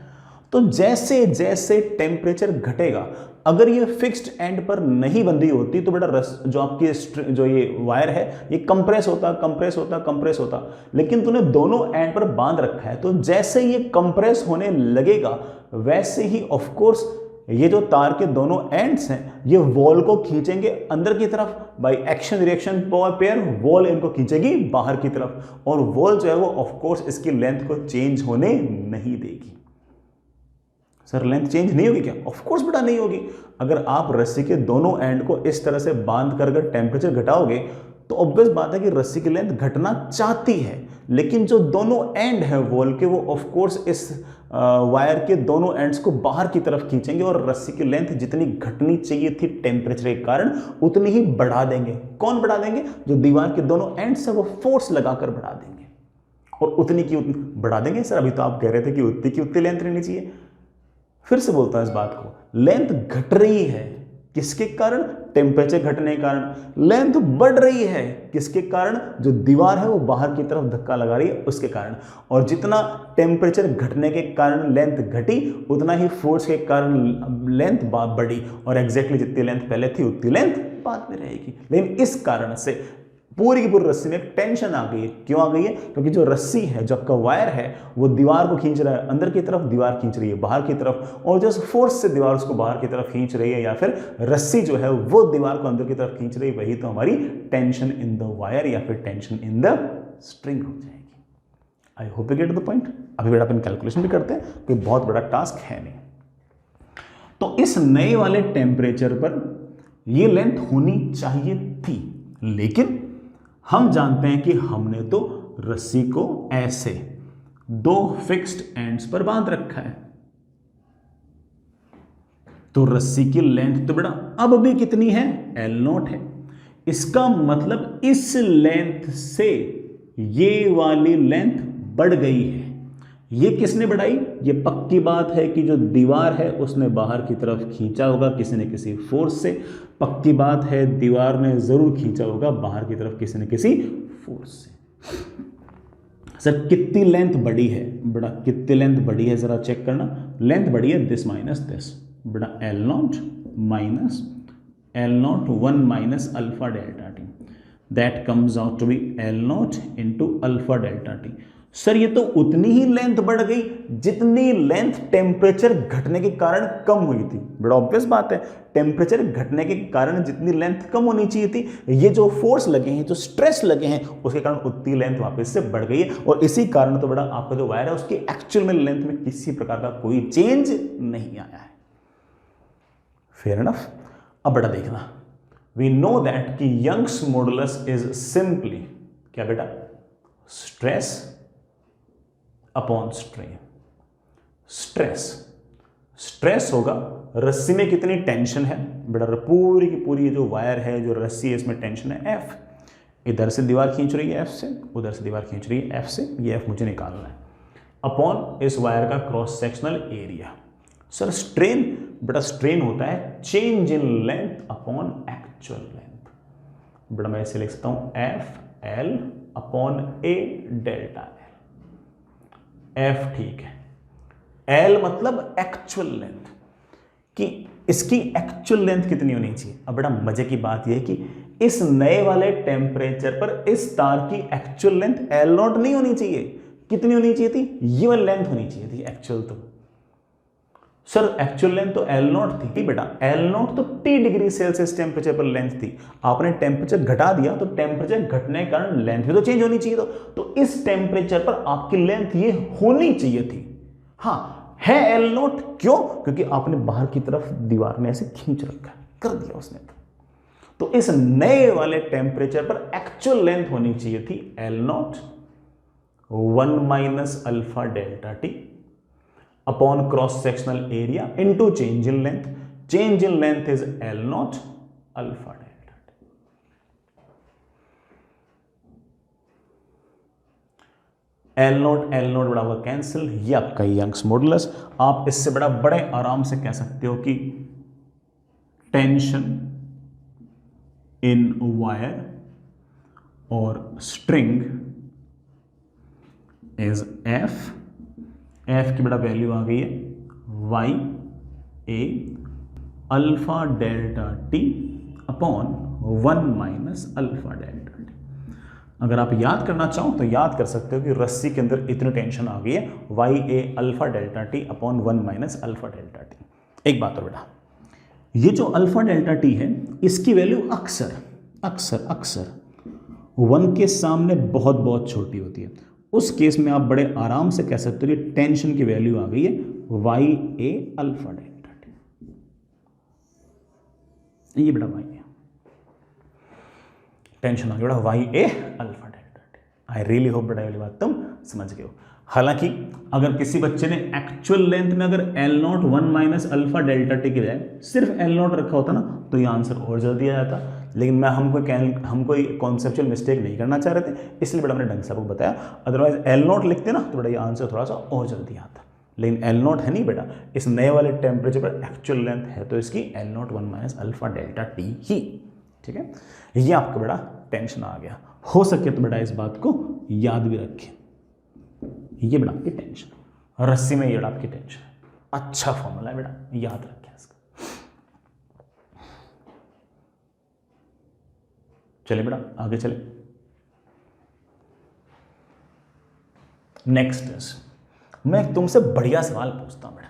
तो जैसे जैसे टेम्परेचर घटेगा, अगर ये फिक्स्ड एंड पर नहीं बंधी होती तो बेटा जो आपकी जो ये वायर है ये कंप्रेस होता कंप्रेस होता कंप्रेस होता, लेकिन तूने दोनों एंड पर बांध रखा है, तो जैसे ये कंप्रेस होने लगेगा वैसे ही ऑफ कोर्स ये जो तार के दोनों एंड्स हैं ये वॉल को खींचेंगे अंदर की तरफ, by action reaction pair wall इनको खींचेगी बाहर की तरफ, और वॉल जो है वो ऑफ कोर्स इसकी लेंथ को चेंज होने नहीं देगी। सर लेंथ चेंज नहीं होगी क्या, ऑफ कोर्स बेटा नहीं होगी। अगर आप रस्सी के दोनों एंड को इस तरह से बांध कर अगर टेम्परेचर घटाओगे तो ऑब्वियस बात है कि रस्सी की लेंथ घटना चाहती है, लेकिन जो दोनों एंड है वॉल के वो ऑफ कोर्स इस वायर के दोनों एंड्स को बाहर की तरफ खींचेंगे और रस्सी की लेंथ जितनी घटनी चाहिए थी टेम्परेचर के कारण उतनी ही बढ़ा देंगे। कौन बढ़ा देंगे? जो दीवार के दोनों एंड्स है वो फोर्स लगाकर बढ़ा देंगे और उतनी की उतनी बढ़ा देंगे। सर अभी तो आप कह रहे थे कि उतनी की उतनी लेंथ रहनी चाहिए। फिर से बोलता हूं इस बात को, लेंथ घट रही है किसके कारण? टेम्परेचर घटने के कारण। लेंथ बढ़ रही है किसके कारण? जो दीवार है वो बाहर की तरफ धक्का लगा रही है उसके कारण। और जितना टेम्परेचर घटने के कारण लेंथ घटी उतना ही फोर्स के कारण लेंथ बढ़ी और एग्जैक्टली जितनी लेंथ पहले थी उतनी लेंथ बाद में रहेगी। लेकिन इस कारण से पूरी की पूरी रस्सी में एक टेंशन आ गई है। क्यों आ गई है? क्योंकि जो रस्सी है, जो आपका वायर है, वो दीवार को खींच रहा है अंदर की तरफ, दीवार खींच रही है बाहर की तरफ, और जो फोर्स से दीवार उसको बाहर की तरफ खींच रही है या फिर रस्सी जो है वो दीवार को अंदर की तरफ खींच रही है, वही तो हमारी टेंशन इन द वायर या फिर टेंशन इन द स्ट्रिंग हो जाएगी। I hope you get the point. अभी बेटा अपन कैलकुलेशन भी करते हैं, कोई बहुत बड़ा टास्क है नहीं। तो इस नए वाले टेम्परेचर पर ये लेंथ होनी चाहिए थी, लेकिन हम जानते हैं कि हमने तो रस्सी को ऐसे दो फिक्स्ड एंड्स पर बांध रखा है, तो रस्सी की लेंथ तो बेटा अब भी कितनी है? L0 है। इसका मतलब इस लेंथ से ये वाली लेंथ बढ़ गई है। ये किसने बढ़ाई? ये पक्की बात है कि जो दीवार है उसने बाहर की तरफ खींचा होगा किसी न किसी फोर्स से। पक्की बात है दीवार ने जरूर खींचा होगा बाहर की तरफ किसी न किसी फोर्स से। सर कितनी लेंथ बढ़ी है? बड़ा कितनी लेंथ बढ़ी है जरा चेक करना। लेंथ बढ़ी है दिस माइनस दिस, बड़ा L0 minus L0 1 minus alpha delta T, that comes out to be L0 into alpha delta T. Sir ये तो उतनी ही लेंथ बढ़ गई जितनी लेंथ टेम्परेचर घटने के कारण कम हुई थी। बड़ा ऑब्वियस बात है, टेम्परेचर घटने के कारण जितनी लेंथ कम होनी चाहिए थी, ये जो फोर्स लगे हैं, जो स्ट्रेस लगे हैं, उसके कारण उतनी लेंथ वापस से बढ़ गई है। और इसी कारण तो बड़ा आपका जो वायर है उसकी एक्चुअल में लेंथ में किसी प्रकार का कोई चेंज नहीं आया है। Fair enough. अब बड़ा देखना, वी नो दैट कि यंग्स मॉडुलस इज सिंपली क्या बेटा? Stress upon strain. स्ट्रेस होगा, रस्सी में कितनी टेंशन है बेटा? पूरी की पूरी जो वायर है, जो रस्सी है, इसमें टेंशन है F। इधर से दीवार खींच रही है F से, उधर से दीवार खींच रही है F से, ये F मुझे निकालना है, अपॉन इस वायर का cross sectional area. Sir strain बेटा, स्ट्रेन होता है change in length upon actual length. बेटा मैं इसे लिख सकता हूं FL upon A delta L। F ठीक है, L मतलब एक्चुअल लेंथ, कि इसकी एक्चुअल लेंथ कितनी होनी चाहिए। अब बड़ा मजे की बात यह है कि इस नए वाले टेम्परेचर पर इस तार की एक्चुअल लेंथ L0 नहीं होनी चाहिए। कितनी होनी चाहिए थी? ये वाली लेंथ होनी चाहिए थी एक्चुअल। तो सर एक्चुअल लेंथ तो L0 थी बेटा, L0 तो T डिग्री सेल्सियस टेम्परेचर पर लेंथ थी। आपने टेम्परेचर घटा दिया तो टेम्परेचर घटने के कारण लेंथ भी तो चेंज होनी चाहिए। तो इस टेम्परेचर पर आपकी लेंथ ये होनी चाहिए थी। हाँ है L0, क्यों? क्योंकि आपने बाहर की तरफ दीवार में ऐसे खींच रखा, कर दिया उसने। तो इस नए वाले टेम्परेचर पर एक्चुअल लेंथ होनी चाहिए थी L0 1 minus alpha delta T upon cross sectional area into change in length. Change in length is L0 alpha delta T. L0 बड़ा हुआ कैंसिल, ये आपका यंग्स मॉडुलस। आप इससे बड़े आराम से कह सकते हो कि टेंशन इन वायर और स्ट्रिंग इज F की बड़ा वैल्यू आ गई है Y A alpha delta T upon 1 minus alpha delta T. अगर आप याद करना चाहो तो याद कर सकते हो कि रस्सी के अंदर इतनी टेंशन आ गई है Y A alpha delta T upon 1 minus alpha delta T. एक बात और बेटा, ये जो अल्फा डेल्टा टी है इसकी वैल्यू अक्सर 1 के सामने बहुत बहुत छोटी होती है। उस केस में आप बड़े आराम से कह सकते हो कि टेंशन की वैल्यू आ गई है Y A alpha delta T. ये बड़ा वाई है, टेंशन आ गया बड़ा Y A alpha delta T. I really hope बेटा वाली बात तुम समझ गए हो। हालांकि अगर किसी बच्चे ने एक्चुअल लेंथ में अगर L0 1 minus alpha delta T के बजाय सिर्फ L0 रखा होता ना तो ये आंसर और जल्दी आ जाता, लेकिन मैं हम कोई कॉन्सेप्चुअल मिस्टेक नहीं करना चाह रहे थे, इसलिए बेटा मैंने ढंग से आपको बताया। अदरवाइज L0 लिखते ना तो बेटा ये आंसर थोड़ा सा और जल्दी आता, लेकिन L0 है नहीं बेटा, इस नए वाले टेम्परेचर पर एक्चुअल लेंथ है तो इसकी L0 1 minus alpha delta T ही। ठीक है, ये आपका बेटा टेंशन आ गया। हो सके तो बेटा इस बात को याद भी रखें, ये बेटा आपकी टेंशन, रस्सी में ये बेटा आपकी टेंशन। अच्छा फॉर्मूला है बेटा, याद रखें इसका। चलिए बेटा आगे चले। नेक्स्ट इज, मैं तुमसे बढ़िया सवाल पूछता हूं बेटा,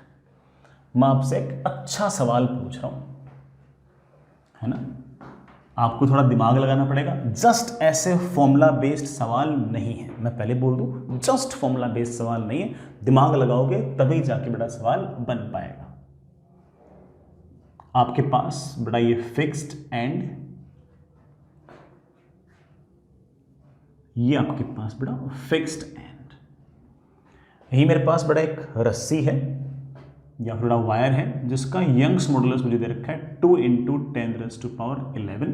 मैं आपसे एक अच्छा सवाल पूछ रहा हूं, है ना। आपको थोड़ा दिमाग लगाना पड़ेगा, जस्ट ऐसे फॉर्मूला बेस्ड सवाल नहीं है, मैं पहले बोल दूं, जस्ट फॉर्मूला बेस्ड सवाल नहीं है, दिमाग लगाओगे तभी जाके बेटा सवाल बन पाएगा। आपके पास बेटा ये फिक्स्ड एंड, ये आपके पास बेटा फिक्स्ड एंड, यही मेरे पास बेटा एक रस्सी है या फिर वायर है जिसका यंग्स मॉडुलस मुझे दे रखा है 2 × 10⁻11।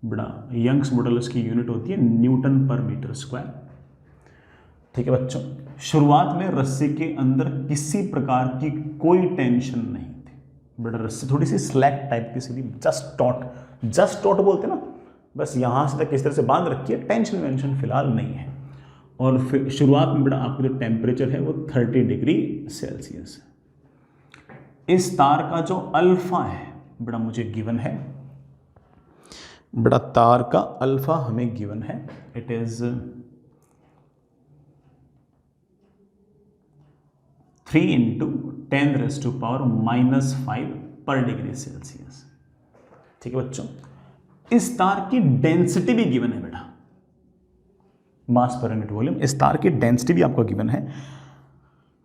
बड़ा यंग्स मॉडुलस की यूनिट होती है न्यूटन पर मीटर स्क्वायर। ठीक है बच्चों, शुरुआत में रस्सी के अंदर किसी प्रकार की कोई टेंशन नहीं थी, बड़ा रस्सी थोड़ी सी स्लैक टाइप की सी, जस्ट टॉट बोलते ना, बस यहां से तक इस तरह से बांध रखी है, टेंशन वेंशन फिलहाल नहीं है। और फिर शुरुआत में बेटा आपका जो टेम्परेचर है वो 30 डिग्री सेल्सियस है। इस तार का जो अल्फा है बेटा मुझे गिवन है, बेटा तार का अल्फा हमें गिवन है, इट इज 3 × 10⁻⁻5 पर डिग्री सेल्सियस। ठीक है बच्चों, इस तार की डेंसिटी भी गिवन है बेटा, मास पर यूनिट वॉल्यूम, इस तार की डेंसिटी भी आपको गिवन है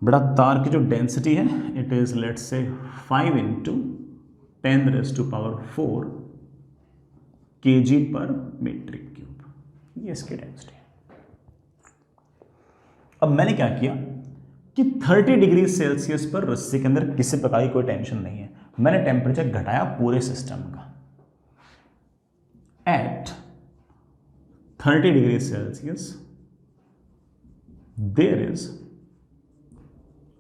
बेटा। तार की जो डेंसिटी है it is let's say 5 × 10⁻⁴ kg पर मीट्रिक क्यूब, ये इसकी डेंसिटी है। अब मैंने क्या किया कि 30 डिग्री सेल्सियस पर रस्सी के अंदर किसी प्रकार की कोई टेंशन नहीं है, मैंने टेम्परेचर घटाया पूरे सिस्टम का। At 30 degree Celsius there is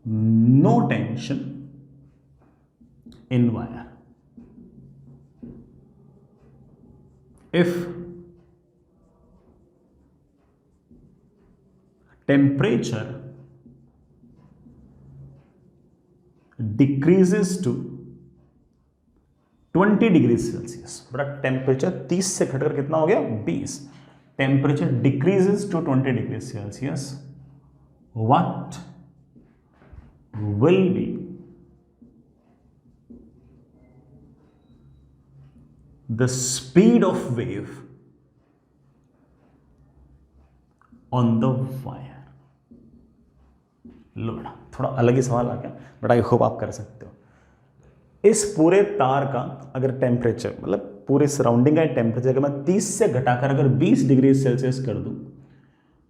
no tension in wire. If temperature decreases to 20 degree Celsius, बड़ा टेम्परेचर 30 से घटकर कितना हो गया 20, temperature decreases to 20 degree Celsius, what will be the speed of wave on the wire? लो बेटा थोड़ा अलग ही सवाल आ गया बेटा, आई होप आप कर सकते हो। इस पूरे तार का अगर टेम्परेचर मतलब पूरे सराउंडिंग का टेम्परेचर अगर मैं 30 से घटाकर अगर 20 डिग्री सेल्सियस कर दूं,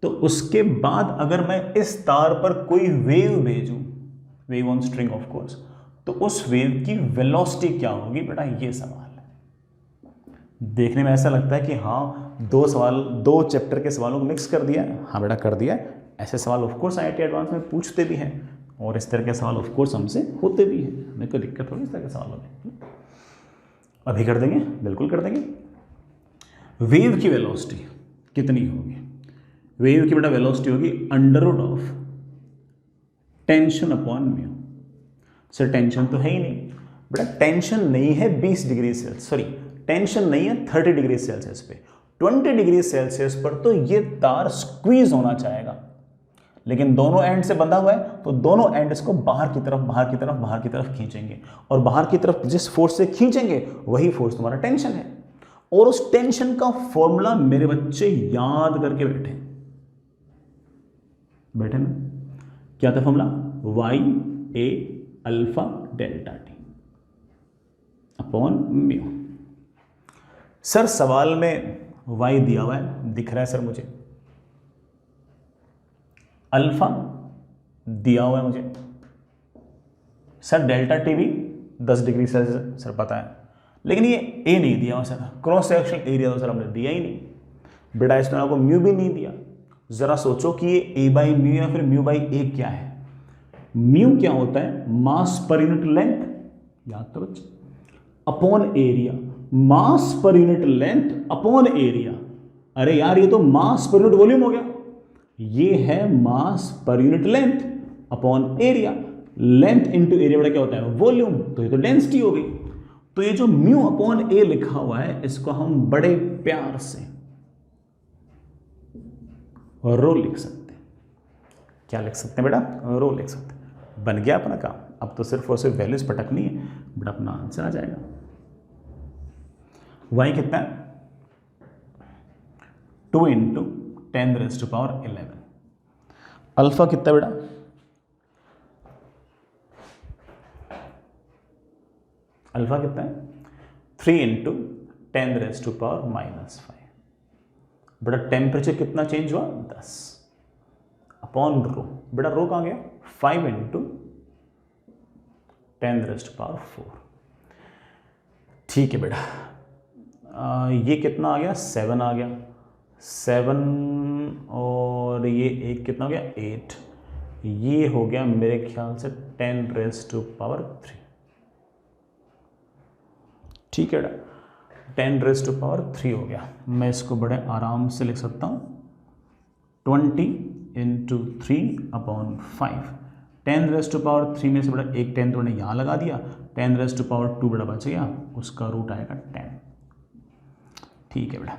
तो उसके बाद अगर मैं इस तार पर कोई वेव भेजूं, wave on string of course, तो उस वेव की वेलोसिटी क्या होगी बेटा, ये सवाल है। देखने में ऐसा लगता है कि हाँ दो चैप्टर के सवालों को मिक्स कर दिया है, हाँ बेटा कर दिया है। ऐसे सवाल ऑफ कोर्स IIT एडवांस में पूछते भी हैं और इस तरह के सवाल ऑफ कोर्स हमसे होते भी हैं, हमें कोई दिक्कत होगी इस तरह के सवालों में। अभी कर देंगे, बिल्कुल कर देंगे। वेव की वेलोसिटी कितनी होगी, वेव की बेटा वेलोसिटी होगी √of tension upon mu. Sir tension तो है ही नहीं बेटा, टेंशन नहीं है 20 डिग्री सेल्सियस, सॉरी टेंशन नहीं है 30 डिग्री सेल्सियस पे, 20 डिग्री सेल्सियस पर तो ये तार स्क्वीज होना चाहेगा, लेकिन दोनों एंड से बंधा हुआ है तो दोनों एंड इसको बाहर की तरफ खींचेंगे, और बाहर की तरफ जिस फोर्स से खींचेंगे वही फोर्स तुम्हारा टेंशन है। और उस टेंशन का फॉर्मूला मेरे बच्चे याद करके बैठे ना, क्या था formula, YA alpha delta T upon mu. Sir सवाल में y दिया हुआ है, दिख रहा है सर मुझे, अल्फा दिया हुआ है मुझे सर, डेल्टा टी भी 10 डिग्री सेल्सियस सर पता है, लेकिन ये ए नहीं दिया हुआ सर, क्रॉस सेक्शनल एरिया तो सर हमने दिया ही नहीं बेटा, इसने आपको म्यू भी नहीं दिया। जरा सोचो कि ये ए बाई म्यू या फिर म्यू बाई ए क्या है। म्यू क्या होता है? मास पर यूनिट लेंथ, याद तो बच्चे, अपॉन एरिया, मास per unit length upon area. अरे यार ये तो मास पर यूनिट वॉल्यूम हो गया, ये है mass per unit length upon area, length into area बड़ा क्या होता है? वॉल्यूम, तो ये तो डेंसिटी हो गई। तो ये जो म्यू अपॉन ए लिखा हुआ है इसको हम बड़े प्यार से रो लिख सकते हैं। क्या लिख सकते हैं बेटा? रो लिख सकते हैं। बन गया अपना काम। अब तो सिर्फ और सिर्फ वैल्यूज पटकनी है, बट अपना आंसर आ जाएगा। वाई कितना है? 2 × 10⁻11। अल्फा कितना बेटा? अल्फा कितना है? 3 × 10⁻⁻5। बेटा टेम्परेचर कितना चेंज हुआ? 10 अपॉन रो। बेटा रो कहाँ गया? 5 × 10⁻4। ठीक है बेटा, ये कितना आ गया? 7 आ गया, 7 और ये 1 कितना हो गया? 8। ये हो गया मेरे ख्याल से 10⁻3। ठीक है बेटा, 10⁻3 हो गया। मैं इसको बड़े आराम से लिख सकता हूँ 20 × 3/5। 10⁻3 में से बड़ा एक 10 तो मैंने यहाँ लगा दिया, 10⁻2 बड़ा बच गया, उसका रूट आएगा 10। ठीक है बेटा,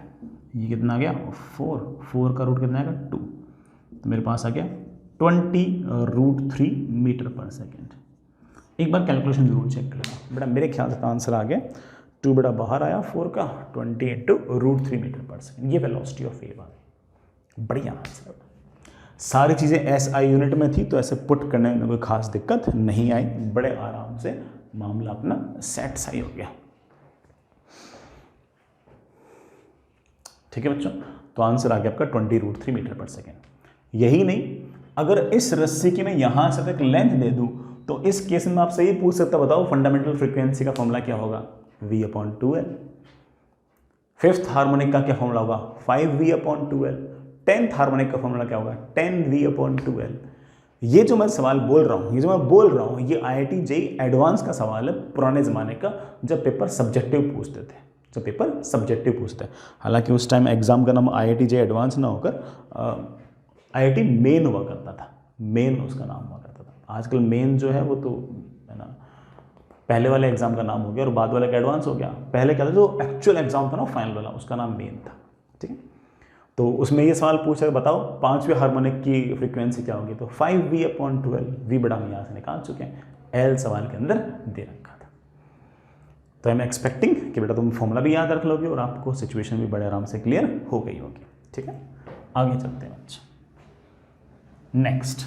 ये कितना आ गया? 4 का रूट कितना आएगा? 2। तो मेरे पास आ गया 20√3 मीटर/सेकेंड। एक बार कैलकुलेशन जरूर चेक कर लेना बेटा, मेरे ख्याल से आंसर आ गया 2 बेटा बाहर आया 4 का, 20 × √3 मीटर/सेकेंड। ये वेलोसिटी ऑफ वेव आ गई। बढ़िया आंसर। सारी चीज़ें SI यूनिट में थी तो ऐसे पुट करने में कोई खास दिक्कत नहीं आई, बड़े आराम से मामला अपना सेट सही हो गया। ठीक है बच्चों, तो आंसर आ गया आपका 20√3 मीटर/सेकेंड। यही नहीं, अगर इस रस्सी की मैं यहां से तक लेंथ दे दूं तो इस केस में आपसे ये पूछ सकता, बताओ फंडामेंटल फ्रीक्वेंसी का फॉर्मूला क्या होगा? V/2L। फिफ्थ हार्मोनिक का क्या फॉर्मूला होगा? 5V/2L। 10th हार्मोनिक का फॉर्मूला क्या होगा? 10V/2L। ये जो मैं सवाल बोल रहा हूँ, ये IIT JEE एडवांस का सवाल है, पुराने ज़माने का, जब पेपर सब्जेक्टिव पूछते थे, हालांकि उस टाइम एग्जाम का नाम IIT JEE एडवांस ना होकर IIT मेन हुआ करता था, मेन उसका नाम हुआ करता था। आजकल मेन जो है वो तो है ना, पहले वाले एग्जाम का नाम हो गया और बाद वाले का एडवांस हो गया। पहले क्या था, जो एक्चुअल एग्जाम था ना फाइनल वाला, उसका नाम मेन था। ठीक है, तो उसमें ये सवाल पूछा, बताओ 5वें हार्मोनिक की फ्रीक्वेंसी क्या होगी? तो 5V/12। V बड़ा हम यहाँ से निकाल चुके हैं, L सवाल के अंदर दे रखा था। तो आई एम एक्सपेक्टिंग कि बेटा तुम फॉर्मूला भी याद रख लोगे और आपको सिचुएशन भी बड़े आराम से क्लियर हो गई होगी। ठीक है, आगे चलते हैं बच्चे। नेक्स्ट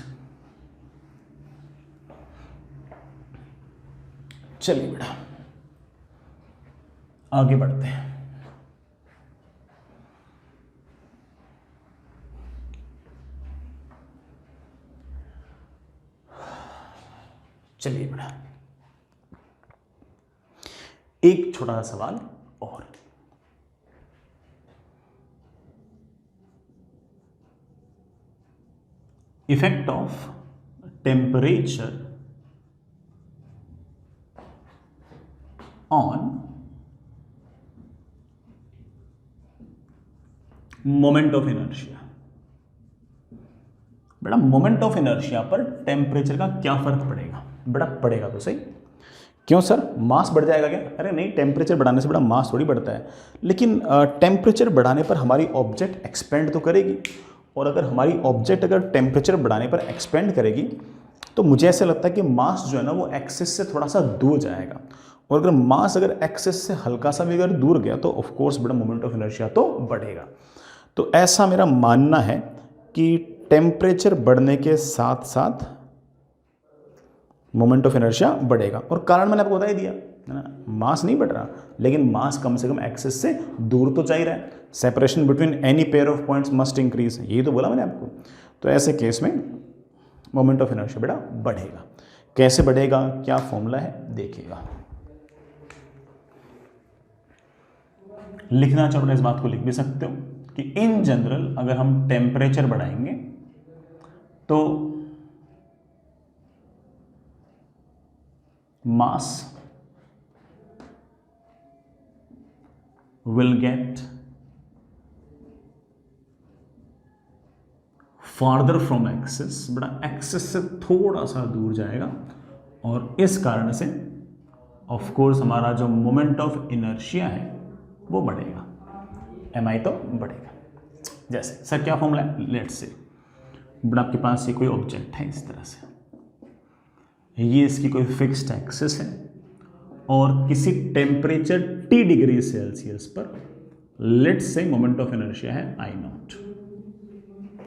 चलिए बेटा आगे बढ़ते हैं। चलिए बेटा एक छोटा सा सवाल और। Effect of temperature on moment of inertia. बेटा मोमेंट ऑफ इनर्शिया पर टेम्परेचर का क्या फर्क पड़ेगा? बेटा पड़ेगा तो सही। क्यों सर, मास बढ़ जाएगा क्या? अरे नहीं, टेम्परेचर बढ़ाने से बड़ा मास थोड़ी बढ़ता है, लेकिन टेम्परेचर बढ़ाने पर हमारी ऑब्जेक्ट एक्सपेंड तो करेगी, और अगर हमारी ऑब्जेक्ट अगर टेम्परेचर बढ़ाने पर एक्सपेंड करेगी तो मुझे ऐसा लगता है कि मास जो है ना वो एक्सिस से थोड़ा सा दूर जाएगा, और अगर मास अगर एक्सिस से हल्का सा भी अगर दूर गया तो ऑफकोर्स बड़ा मोमेंट ऑफ इनर्शिया तो बढ़ेगा। तो ऐसा मेरा मानना है कि टेम्परेचर बढ़ने के साथ साथ मोमेंट ऑफ इनर्शिया बढ़ेगा, और कारण मैंने आपको बता ही दिया है ना, मास नहीं बढ़ रहा, लेकिन मास कम से कम एक्सिस से दूर तो जा ही रहा है। Separation between any pair of points must increase, ये तो बोला मैंने आपको। तो ऐसे केस में मोमेंट ऑफ इनर्शिया बेटा बढ़ेगा। कैसे बढ़ेगा, क्या फॉर्मूला है देखिएगा। लिखना चाहो तो इस बात को लिख भी सकते हो कि इन जनरल अगर हम टेम्परेचर बढ़ाएंगे तो mass will get farther from axis, बड़ा एक्सिस से थोड़ा सा दूर जाएगा और इस कारण से ऑफ कोर्स हमारा जो मोमेंट ऑफ इनर्शिया है वो बढ़ेगा, एमआई तो बढ़ेगा। जैसे सर क्या फॉर्मूला है, लेट्स से बड़ा आपके पास ये कोई ऑब्जेक्ट है इस तरह से, ये इसकी कोई फिक्स्ड एक्सिस है और किसी टेम्परेचर T डिग्री सेल्सियस पर let's say moment of inertia है I नॉट।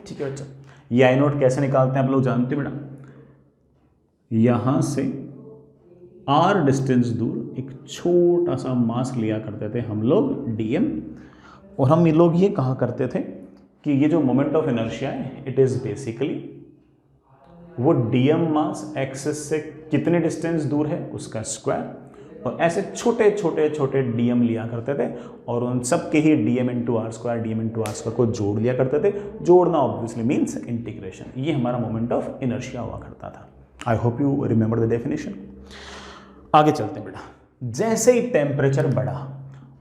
ठीक है बच्चा, ये I नॉट कैसे निकालते हैं आप लोग जानते हैं बेटा, यहां से R डिस्टेंस दूर एक छोटा सा मास लिया करते थे हम लोग dm, और हम ये लोग ये कहा करते थे कि ये जो मोमेंट ऑफ इनर्शिया है इट इज बेसिकली वो dm मास एक्सिस से कितने डिस्टेंस दूर है उसका स्क्वायर, और ऐसे छोटे छोटे छोटे dm लिया करते थे और उन सब के ही dm इंटू आर स्क्वायर को जोड़ लिया करते थे। जोड़ना ऑब्वियसली मीन्स इंटीग्रेशन। ये हमारा मोमेंट ऑफ इनर्शिया हुआ करता था। I hope you remember the definition. आगे चलते हैं बेटा। जैसे ही टेम्परेचर बढ़ा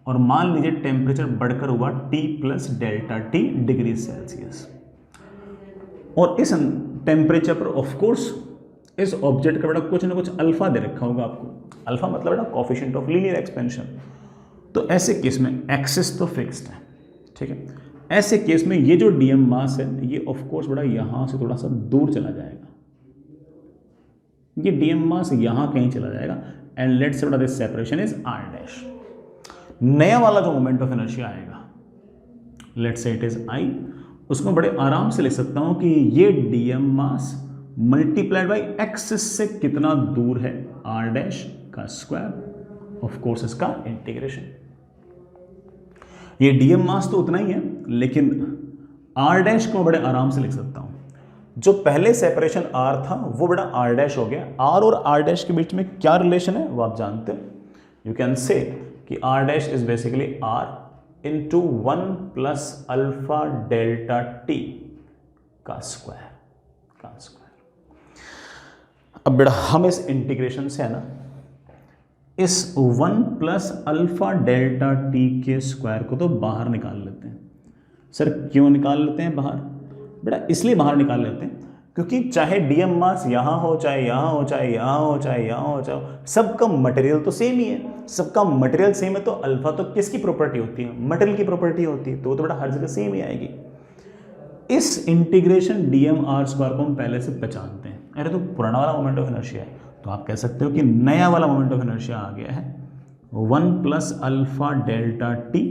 और मान लीजिए टेम्परेचर बढ़कर हुआ T plus delta T degree Celsius, और इस टेम्परेचर पर ऑफ कोर्स इस ऑब्जेक्ट का बेटा कुछ ना कुछ अल्फा दे रखा होगा आपको। अल्फा मतलब बेटा कोफिशिएंट ऑफ लीनियर एक्सपेंशन। तो ऐसे केस में एक्सिस तो फिक्स्ड है, ठीक है। ऐसे केस में ये जो dm मास है ये ऑफ कोर्स बेटा यहां से थोड़ा सा दूर चला जाएगा, ये dm मास यहां कहीं चला जाएगा एंड लेट्स से बेटा this separation is r dash. नया वाला जो मोमेंट ऑफ इनर्शिया आएगा let's say it is I, उसको बड़े आराम से लिख सकता हूं कि ये dm mass multiplied by axis से कितना दूर है r डैश का स्क्वायर, ऑफ कोर्स इसका इंटीग्रेशन। ये dm मास तो उतना ही है लेकिन r डैश को बड़े आराम से लिख सकता हूं। जो पहले सेपरेशन r था वो बड़ा r डैश हो गया। r और r डैश के बीच में क्या रिलेशन है वो आप जानते हो। यू कैन से कि r dash is basically r into 1 plus alpha delta t का स्क्वायर। अब बेटा हम इस इंटीग्रेशन से है ना इस 1 प्लस अल्फा डेल्टा t के स्क्वायर को तो बाहर निकाल लेते हैं। सर क्यों निकाल लेते हैं बाहर? बेटा इसलिए बाहर निकाल लेते हैं क्योंकि चाहे dm मास यहाँ हो चाहे यहाँ हो चाहे यहाँ हो चाहे यहाँ हो चाहे, सबका मटेरियल तो सेम ही है। सबका मटेरियल सेम है तो अल्फा तो किसकी प्रॉपर्टी होती है? मटेरियल की प्रॉपर्टी होती है, तो वो तो बेटा हर जगह सेम ही आएगी। इस इंटीग्रेशन dm r स्क्वायर को हम पहले से पहचानते हैं। अरे तो पुराना वाला मोमेंट ऑफ इनर्शिया है, तो आप कह सकते हो कि नया वाला मोमेंट ऑफ इनर्शिया आ गया है 1 प्लस अल्फा डेल्टा t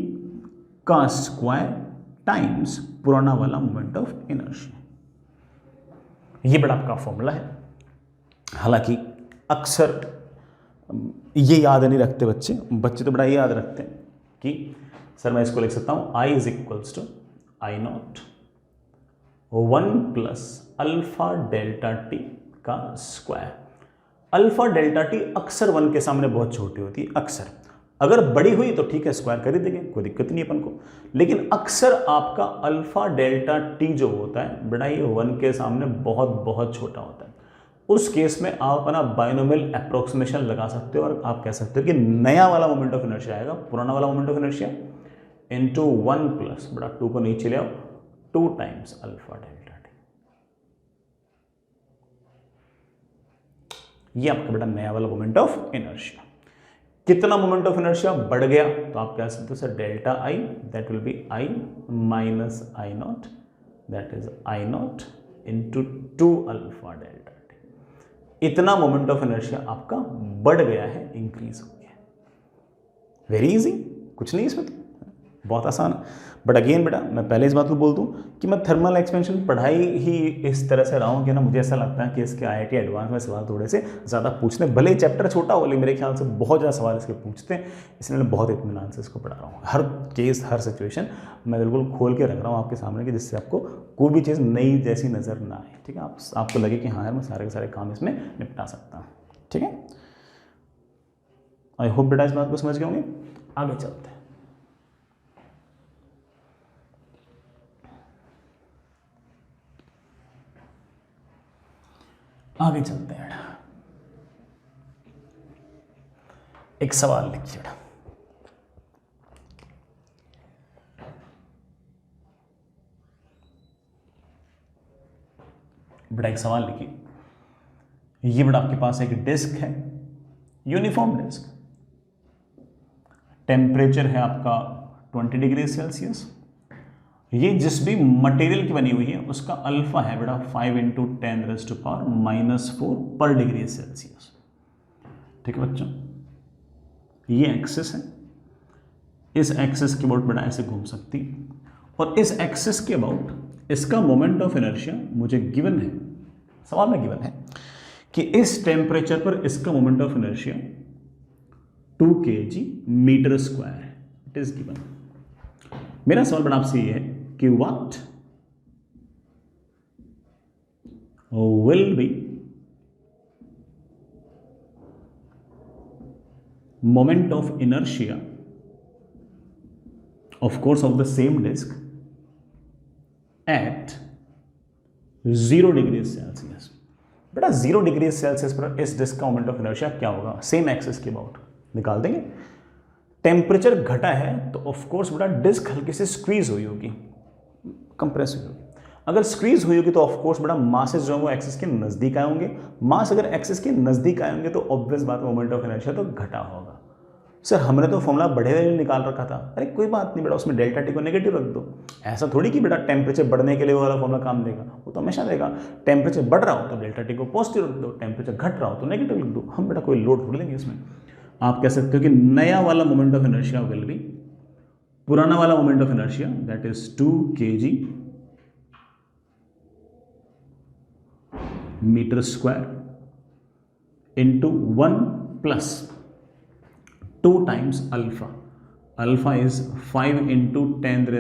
का स्क्वायर टाइम्स पुराना वाला मोमेंट ऑफ इनर्शिया। ये बड़ा आपका फॉर्मूला है। हालांकि अक्सर ये याद नहीं रखते बच्चे तो बड़ा ये याद रखते हैं कि सर मैं इसको लिख सकता हूँ I is equals to I naught 1 plus alpha delta t का स्क्वायर। अल्फा डेल्टा t अक्सर 1 के सामने बहुत छोटी होती है। अक्सर अगर बड़ी हुई तो ठीक है स्क्वायर कर ही देंगे, कोई दिक्कत नहीं अपन को, लेकिन अक्सर आपका अल्फा डेल्टा t जो होता है बेटा ये 1 के सामने बहुत बहुत छोटा होता है। उस केस में आप अपना बाइनोमियल अप्रोक्सीमेशन लगा सकते हो और आप कह सकते हो कि नया वाला मोमेंट ऑफ इनर्शिया आएगा पुराना वाला moment of inertia into 1 plus बेटा 2 को नीचे ले आओ 2 टाइम्स अल्फा डेल्टा t। ये आपका बेटा नया वाला मोमेंट ऑफ इनर्शिया। कितना मोमेंट ऑफ इनर्शिया बढ़ गया तो आप कह सकते हो sir delta I that will be I minus I not that is I not into 2 alpha delta t। इतना मोमेंट ऑफ इनर्शिया आपका बढ़ गया है, इंक्रीज हो गया। वेरी इजी, कुछ नहीं इसमें तो। बहुत आसान है। बट अगेन बेटा मैं पहले इस बात को बोल दूं कि मैं थर्मल एक्सपेंशन पढ़ाई ही इस तरह से रहा हूँ कि ना मुझे ऐसा लगता है कि इसके IIT एडवांस में सवाल थोड़े से ज़्यादा पूछते हैं, भले ही चैप्टर छोटा हो लेकिन मेरे ख्याल से बहुत ज़्यादा सवाल इसके पूछते हैं, इसलिए मैं बहुत इत्मीनान से इसको पढ़ा रहा हूँ। हर केस हर सिचुएशन मैं बिल्कुल खोल के रख रहा हूँ आपके सामने कि जिससे आपको कोई भी चीज़ नई जैसी नज़र ना आए। ठीक है, आपको लगे कि हाँ यार मैं सारे के सारे काम इसमें निपटा सकता हूँ। ठीक है, आई होप बेटा इस बात को समझ गए होंगे। आगे चलते हैं। आगे चलते हैं। एक सवाल लिखिए बेटा। बेटा एक सवाल लिखिए, ये बेटा आपके पास एक डिस्क है, यूनिफॉर्म डिस्क, टेम्परेचर है आपका 20 डिग्री सेल्सियस। ये जिस भी मटेरियल की बनी हुई है उसका अल्फा है बेटा 5 × 10⁻⁻⁴ पर डिग्री सेल्सियस। ठीक है बच्चों, ये एक्सिस है, इस एक्सिस के अबाउट बेटा ऐसे घूम सकती है, और इस एक्सिस के अबाउट इसका मोमेंट ऑफ इनर्शिया मुझे गिवन है, सवाल में गिवन है कि इस टेम्परेचर पर इसका moment of inertia 2 kg/m²। It is given. मेरा सवाल बेटा आपसे ये है कि what will be moment of inertia of course of the same disk at 0 degree Celsius. बेटा 0 डिग्री सेल्सियस पर इस डिस्क का मोमेंट ऑफ इनर्शिया क्या होगा, सेम एक्सिस के अबाउट निकाल देंगे। टेम्परेचर घटा है तो ऑफ कोर्स बेटा डिस्क हल्की से स्क्वीज हुई होगी, कंप्रेस हुई होगी। अगर स्क्वीज हुई होगी तो ऑफ कोर्स बेटा मासेस जो है वो एक्सिस के नजदीक आए होंगे। मास अगर एक्सिस के नजदीक आए होंगे तो ऑब्वियस बात मोमेंट ऑफ इनर्शिया तो घटा होगा। सर हमने तो फॉर्मूला बढ़े हुए निकाल रखा था। अरे कोई बात नहीं बेटा, उसमें डेल्टा टी को नेगेटिव रख दो। ऐसा थोड़ी कि बेटा टेम्परेचर बढ़ने के लिए वो वाला फॉर्मूला काम देगा, वो तो हमेशा देगा। टेम्परेचर बढ़ रहा हो तो डेल्टा टी को पॉजिटिव रख दो, टेम्परेचर घट रहा हो तो नेगेटिव लिख दो। हम बेटा कोई लोड थोड़ी लेंगे इसमें। आप कह सकते हो कि नया वाला moment of inertia will be, पुराना वाला moment of inertia that is 2 kg/m² into 1 plus 2 times alpha. Alpha is 5 × 10⁻⁴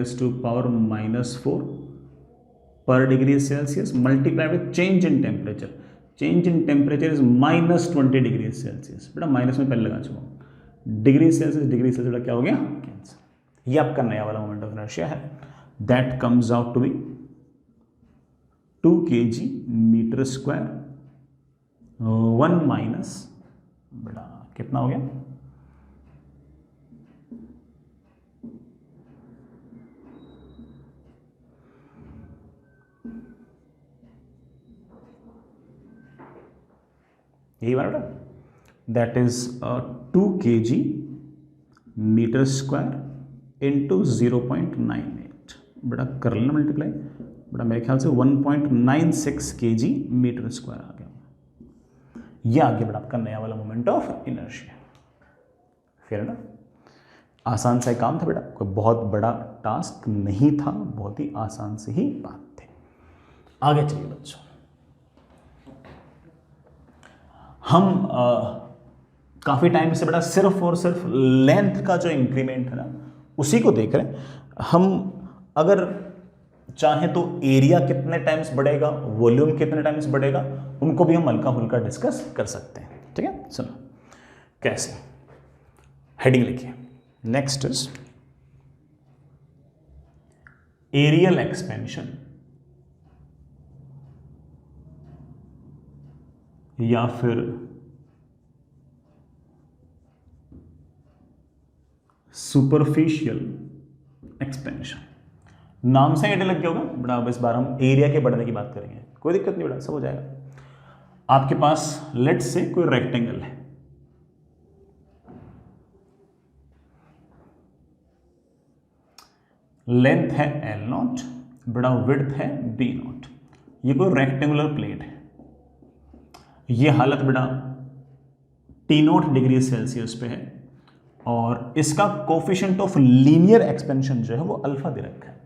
per degree Celsius multiplied with change in temperature. Change in temperature is -20 degree Celsius. बेटा minus में पहले लगा चुका हूँ, degree Celsius बेटा क्या हो गया, कैंसिल। ये आपका नया वाला मोमेंट ऑफ इनर्शिया है, that comes out to be 2 kg/m²। 1 minus बेटा कितना हो गया, यही बात है, दैट इज 2 kg/m² into 0.98। बेटा कर लेना मल्टीप्लाई, बेटा मेरे ख्याल से 1.96 kg/m² आ गया। यह आ गया बेटा आपका नया वाला मोमेंट ऑफ इनर्शिया। फिर ना आसान सा काम था बेटा, कोई बहुत बड़ा टास्क नहीं था, बहुत ही आसान से ही बात थी। आगे चलिए बच्चों, हम काफ़ी टाइम से बेटा सिर्फ और सिर्फ लेंथ का जो इंक्रीमेंट है ना उसी को देख रहे हैं। हम अगर चाहें तो एरिया कितने टाइम्स बढ़ेगा, वॉल्यूम कितने टाइम्स बढ़ेगा, उनको भी हम हल्का फुल्का डिस्कस कर सकते हैं। ठीक है, सुनो कैसे, हेडिंग लिखिए, नेक्स्ट इज एरियल एक्सपेंशन या फिर सुपरफिशियल एक्सपेंशन। नाम से आइडिया लग गया होगा बेटा। अब इस बार हम एरिया के बढ़ने की बात करेंगे, कोई दिक्कत नहीं बेटा, सब हो जाएगा। आपके पास लेट्स से कोई रेक्टेंगल है, लेंथ है L0 बेटा, विड्थ है B0। ये कोई रेक्टेंगुलर प्लेट है। ये हालत बेटा T0 डिग्री सेल्सियस पे है और इसका कोफिशिएंट ऑफ लीनियर एक्सपेंशन जो है वो अल्फा दे रखा है।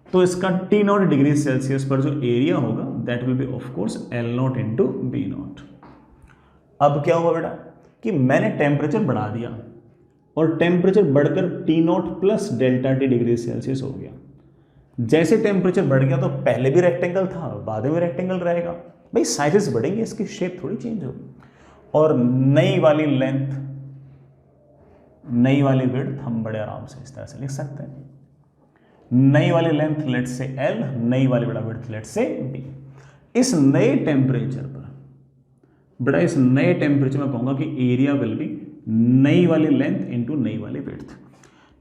तो इसका T0 डिग्री सेल्सियस पर जो एरिया होगा that will be of course L0 into B0। अब क्या हुआ बेटा कि मैंने टेम्परेचर बढ़ा दिया और टेम्परेचर बढ़कर T0 plus delta T degree Celsius हो गया। जैसे टेम्परेचर बढ़ गया तो पहले भी रेक्टेंगल था, बाद में रेक्टेंगल रहेगा। भाई साइजेस बढ़ेंगे, इसकी शेप थोड़ी चेंज होगी। और नई वाली लेंथ, नई वाली विड्थ हम बड़े आराम से इस तरह से लिख सकते हैं। नई वाली लेंथ लेट से L, नई वाली बड़ा विड्थ लेट से B। इस नए टेम्परेचर पर बड़ा, इस नए टेम्परेचर में कहूंगा कि एरिया विल बी नई वाली लेंथ इंटू नई वाली विड्थ।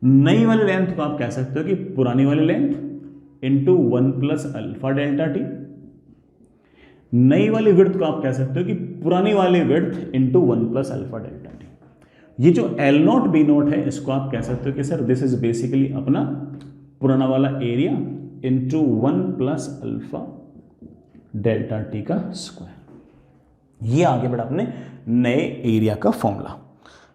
नई वाली लेंथ को आप कह सकते हो कि पुरानी वाली length into 1 plus alpha delta T. नई वाली विड्थ को आप कह सकते हो कि पुरानी वाली width into 1 plus alpha delta T. ये जो L0 B0 है इसको आप कह सकते हो कि सर दिस इज बेसिकली अपना पुराना वाला area into 1 plus alpha delta T का स्क्वायर। ये आगे बेटा अपने नए एरिया का फॉर्मूला।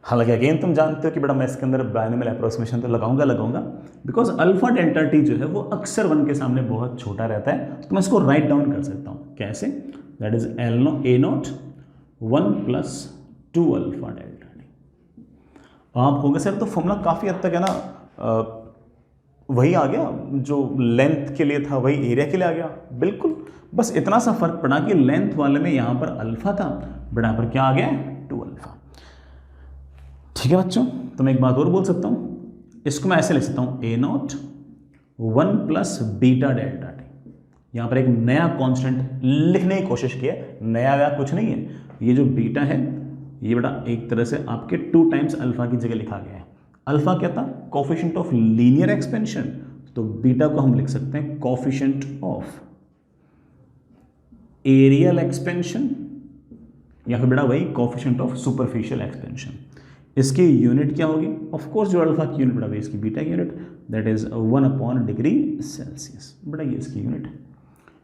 हालांकि अगेन तुम जानते हो कि बेटा मैं इसके अंदर बायनोमियल अप्रोक्सीमेशन तो लगाऊंगा बिकॉज अल्फा डेल्टा टी जो है वो अक्सर 1 के सामने बहुत छोटा रहता है। तो मैं इसको राइट डाउन कर सकता हूँ कैसे, that is A0 1 plus 2 alpha delta T. आप कहोगे सर तो फॉर्मूला काफ़ी हद तक है ना वही आ गया जो लेंथ के लिए था, वही एरिया के लिए आ गया। बिल्कुल, बस इतना सा फर्क पड़ा कि लेंथ वाले में यहां पर अल्फा था, बड़ा पर क्या आ गया 2 अल्फा। ठीक है बच्चों, तो मैं एक बात और बोल सकता हूं, इसको मैं ऐसे लिख सकता हूं A0 1 plus beta delta T. यहां पर एक नया कांस्टेंट लिखने की कोशिश की है, नया या कुछ नहीं है। ये जो बीटा है ये बेटा एक तरह से आपके 2 टाइम्स अल्फा की जगह लिखा गया है। अल्फा क्या था, कोफिशिएंट ऑफ लीनियर एक्सपेंशन, तो बीटा को हम लिख सकते हैं कोफिशिएंट ऑफ एरियल एक्सपेंशन या फिर बेटा वही कोफिशिएंट ऑफ सुपरफिशियल एक्सपेंशन। इसकी यूनिट क्या होगी, ऑफ कोर्स जो अल्फा की यूनिट बेटा इसकी बीटा की unit that is 1 upon degree Celsius. बेटा ये इसकी यूनिट है।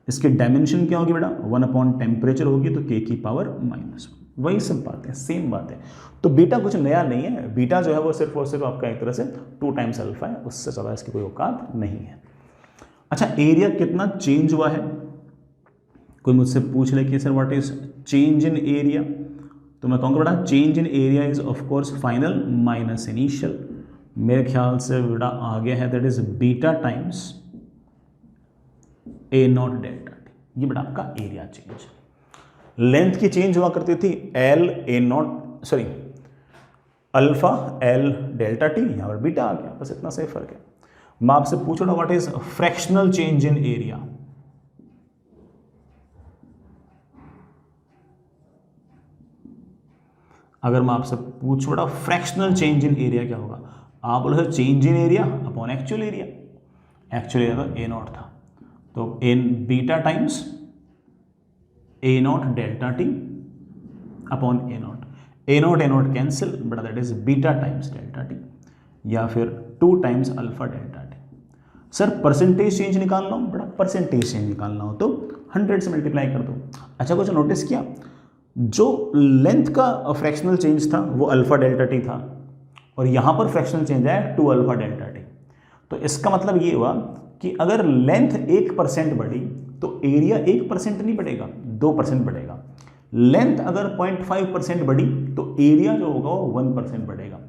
इसकी डायमेंशन क्या होगी बेटा 1 अपॉन टेम्परेचर होगी तो k की पावर -1। वही सब बात है, सेम बात है। तो बीटा कुछ नया नहीं है, बीटा जो है वो सिर्फ और सिर्फ आपका एक तरह से 2 टाइम्स अल्फा है, उससे ज़्यादा इसकी कोई औकात नहीं है। अच्छा, एरिया कितना चेंज हुआ है, कोई मुझसे पूछ ले कि sir what is change in area, तो मैं कहूँगा बेटा change in area is of course final minus initial. मेरे ख्याल से बेटा आ गया है that is beta times A0 delta T. ये बेटा आपका एरिया चेंज। लेंथ की चेंज हुआ करती थी अल्फा L डेल्टा टी, यहां पर बीटा आ गया, बस इतना से फर्क है। मैं आपसे पूछ रहा हूं what is fractional change in area. अगर मैं आपसे पूछ रहा फ्रैक्शनल चेंज इन एरिया क्या होगा, आप बोलो sir change in area upon actual area. Actual area तो A0 था, तो इन beta times A0 delta T upon A0 cancel, बड़ा that is beta times delta T या फिर 2 times alpha delta T. Sir percentage change निकालना हो, बड़ा परसेंटेज चेंज निकालना हो तो 100 से मल्टीप्लाई कर दो। अच्छा, कुछ नोटिस किया, जो लेंथ का फ्रैक्शनल चेंज था वो अल्फा डेल्टा टी था और यहां पर फ्रैक्शनल चेंज आया 2 अल्फा डेल्टा टी। तो इसका मतलब ये हुआ कि अगर लेंथ 1% बढ़ी तो एरिया 1% नहीं बढ़ेगा, 2% बढ़ेगा। लेंथ अगर 0.5% बढ़ी तो एरिया जो होगा वो 1% बढ़ेगा।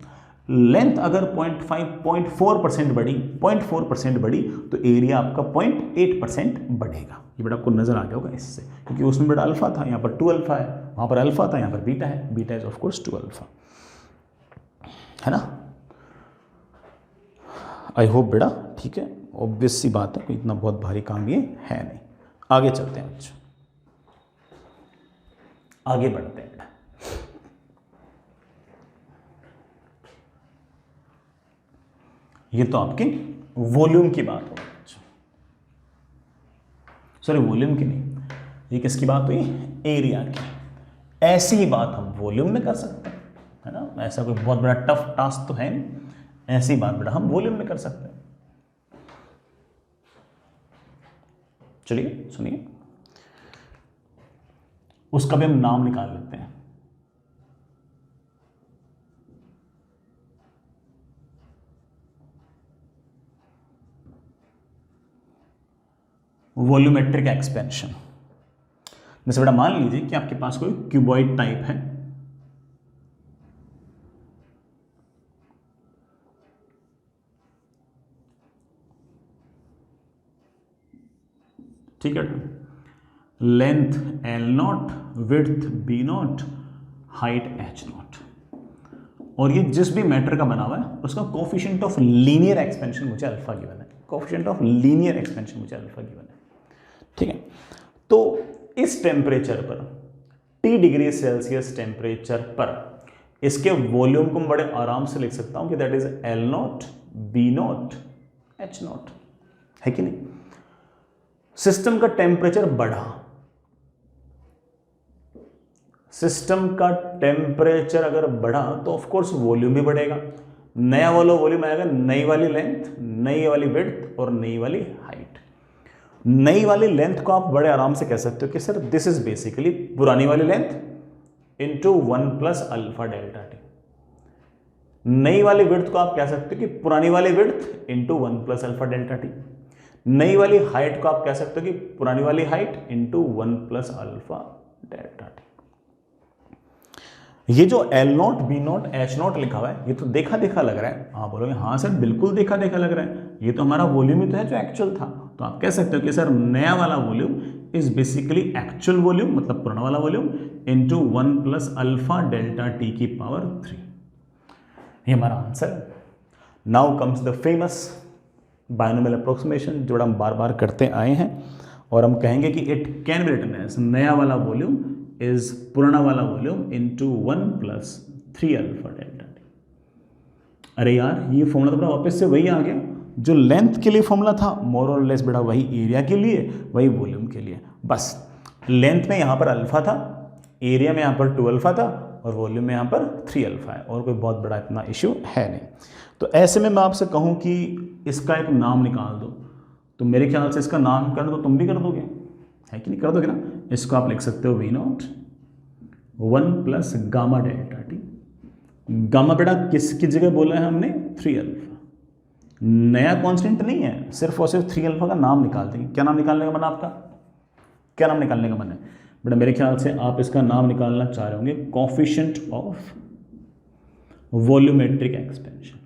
लेंथ अगर 0.4% बढ़ी तो एरिया आपका 0.8% बढ़ेगा। ये बेटा आपको नजर आ गया होगा इससे, क्योंकि उसमें बेटा अल्फा था, यहाँ पर 2 अल्फा है, वहां पर अल्फा था, यहाँ पर बीटा है। Beta is of course 2 alpha, है ना। आई होप बेटा ठीक है, ऑब्वियस सी बात है, कोई इतना बहुत भारी काम ये है नहीं। आगे चलते हैं बच्चों, आगे बढ़ते हैं। ये तो आपके वॉल्यूम की बात हो, सॉरी वॉल्यूम की नहीं, ये किसकी बात हुई, एरिया की। ऐसी ही बात हम वॉल्यूम में कर सकते हैं, है ना। ऐसा कोई बहुत बड़ा टफ टास्क तो है नहीं, ऐसी बात बेटा हम वॉल्यूम में कर सकते हैं। चलिए सुनिए, उसका भी हम नाम निकाल लेते हैं। Volumetric expansion. जैसे बेटा मान लीजिए कि आपके पास कोई क्यूबॉइड टाइप है, ठीक है, length L0, width B0, height H0, और ये जिस भी मैटर का बना हुआ है उसका कोफिशिएंट ऑफ लीनियर एक्सपेंशन मुझे अल्फा गिवन है, कोफिशिएंट ऑफ लीनियर एक्सपेंशन मुझे अल्फा गिवन है, ठीक है। तो इस टेम्परेचर पर, T डिग्री सेल्सियस टेम्परेचर पर इसके वॉल्यूम को मैं बड़े आराम से लिख सकता हूं कि that is L0, B0, H0, है कि नहीं। सिस्टम का टेम्परेचर बढ़ा, सिस्टम का टेम्परेचर अगर बढ़ा तो ऑफ कोर्स वॉल्यूम भी बढ़ेगा, नया वाला वॉल्यूम आएगा, नई वाली लेंथ, नई वाली विड्थ और नई वाली हाइट। नई वाली लेंथ को आप बड़े आराम से कह सकते हो कि सर दिस इज बेसिकली पुरानी वाली length into 1 plus alpha delta T. नई वाली विड्थ को आप कह सकते हो कि पुरानी वाली width into 1 plus alpha delta T. नई वाली हाइट को आप कह सकते हो कि पुरानी वाली height into 1 plus alpha delta T. ये जो L0, B0, H0 लिखा हुआ है ये तो देखा देखा लग रहा है। हाँ बोलोगे हाँ सर बिल्कुल देखा देखा लग रहा है, ये तो हमारा वॉल्यूम ही तो है जो एक्चुअल था। तो आप कह सकते हो कि सर नया वाला volume is basically actual volume, मतलब पुराना वाला volume, into 1 plus alpha delta T की पावर 3। ये हमारा आंसर है। Now comes the famous binomial approximation जो हम बार बार करते आए हैं, और हम कहेंगे कि it can be written as नया वाला वॉल्यूम इज पुराना वाला volume into 1 plus 3 alpha delta T. अरे यार ये फॉर्मूला तो बेटा वापस से वही आ गया जो लेंथ के लिए फॉर्मूला था, मोर और लेस बेटा वही एरिया के लिए, वही वॉल्यूम के लिए। बस लेंथ में यहाँ पर अल्फा था, एरिया में यहाँ पर 2 अल्फा था, और वॉल्यूम में यहाँ पर 3 अल्फा है, और कोई बहुत बड़ा इतना इश्यू है नहीं। तो ऐसे में मैं आपसे कहूँ कि इसका एक नाम निकाल दो, तो मेरे ख्याल से इसका नाम कर दो, तुम भी कर दोगे, है कि नहीं, कर दोगे ना। इसको आप लिख सकते हो V0 1 plus gamma delta T. Gamma बेटा किसकी जगह बोला है हमने, 3 अल्फा। नया कांस्टेंट नहीं है, सिर्फ और सिर्फ 3 अल्फा का नाम निकाल देंगे। क्या नाम निकालने का मन आपका, क्या नाम निकालने का मन है बेटा? मेरे ख्याल से आप इसका नाम निकालना चाह रहे होंगे कोफिशिएंट ऑफ वॉल्यूमेट्रिक एक्सपेंशन,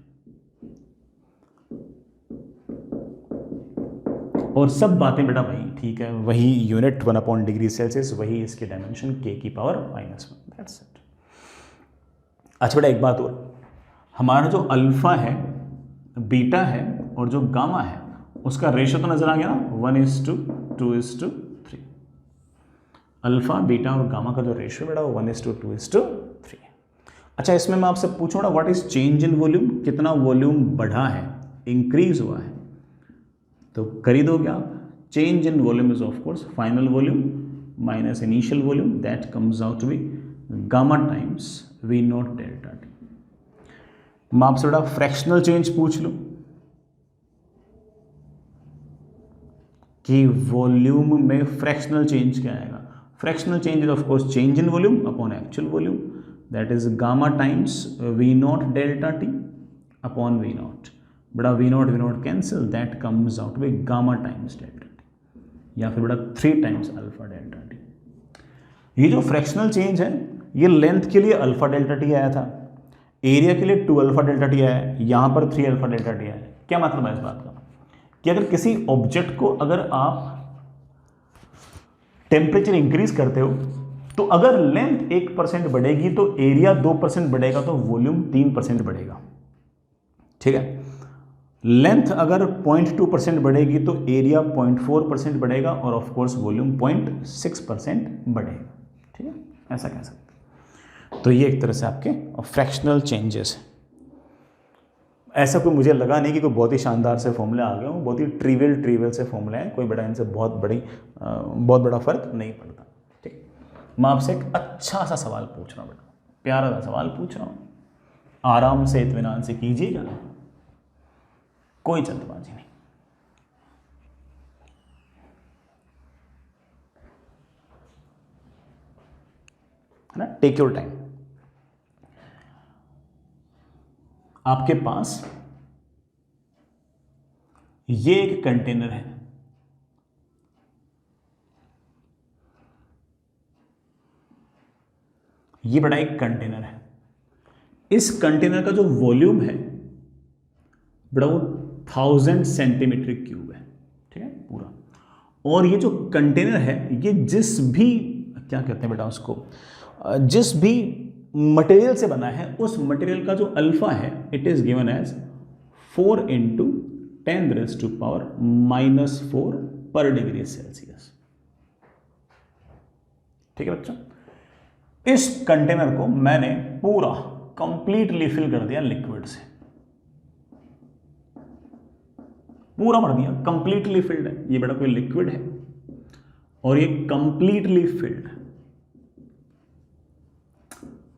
और सब बातें बेटा वही, ठीक है, वही यूनिट 1 डिग्री सेल्सियस, वही इसके डायमेंशन k की पावर -1, दैट्स इट। अच्छा बेटा एक बात और, हमारा जो अल्फा है, बीटा है और जो गामा है उसका रेशियो तो नजर आ गया ना, 1:2:3। अल्फा बीटा और गामा का जो रेशियो बेटा वो 1:2:3। अच्छा इसमें मैं आपसे पूछूँ what is change in volume, कितना वॉल्यूम बढ़ा है, इंक्रीज हुआ है, तो कर ही दोगे आप। Change in volume is of course final volume minus initial volume, that comes out to be gamma times V0 delta T. मैं आपसे बड़ा फ्रैक्शनल चेंज पूछ लूं कि वॉल्यूम में फ्रैक्शनल चेंज क्या आएगा। Fractional change is of course change in volume upon actual volume, that is gamma times V0 delta T upon V0। बड़ा V0 cancel, that comes out be gamma times delta T, या फिर बड़ा 3 times alpha delta T. ये जो fractional change है ये length के लिए अल्फा डेल्टा टी आया था, एरिया के लिए 2 अल्फा डेल्टा टी आया है, यहाँ पर 3 अल्फा डेल्टा टी आया है। क्या मतलब है इस बात का कि अगर किसी ऑब्जेक्ट को अगर आप टेम्परेचर इंक्रीज करते हो तो अगर लेंथ 1% बढ़ेगी तो एरिया 2% बढ़ेगा, तो वॉल्यूम 3% बढ़ेगा, ठीक है। लेंथ अगर 0.2% बढ़ेगी तो एरिया 0.4% बढ़ेगा, और ऑफ कोर्स वॉल्यूम 0.6% बढ़ेगा, ठीक है, ऐसा कह सकते हैं। तो ये एक तरह से आपके फ्रैक्शनल चेंजेस है। ऐसा कोई मुझे लगा नहीं कि कोई बहुत ही शानदार से फॉर्मूले आ गए हों, बहुत ही ट्रिवियल से फॉर्मूले हैं, कोई बड़ा इनसे बहुत बड़ा फर्क नहीं पड़ता, ठीक। मैं आपसे एक अच्छा सा सवाल पूछ रहा हूँ बेटा, प्यारा सा सवाल पूछ रहा हूँ, आराम से इत्मीनान से कीजिएगा, कोई जल्दबाजी नहीं। है ना, टेक योर टाइम। आपके पास ये एक कंटेनर है, ये बड़ा एक कंटेनर है, इस कंटेनर का जो वॉल्यूम है बड़ा वो 1000 सेंटीमीटर क्यूब है, ठीक है पूरा। और ये जो कंटेनर है ये जिस भी क्या कहते हैं बेटा उसको, जिस भी मटेरियल से बना है उस मटेरियल का जो अल्फा है इट इज गिवन एज 4 × 10⁻⁻⁴ पर डिग्री सेल्सियस। ठीक है बच्चों, इस कंटेनर को मैंने पूरा कंप्लीटली फिल कर दिया लिक्विड से, पूरा भर दिया, कंप्लीटली फिल्ड है। ये बड़ा कोई लिक्विड है और ये कंप्लीटली फिल्ड है,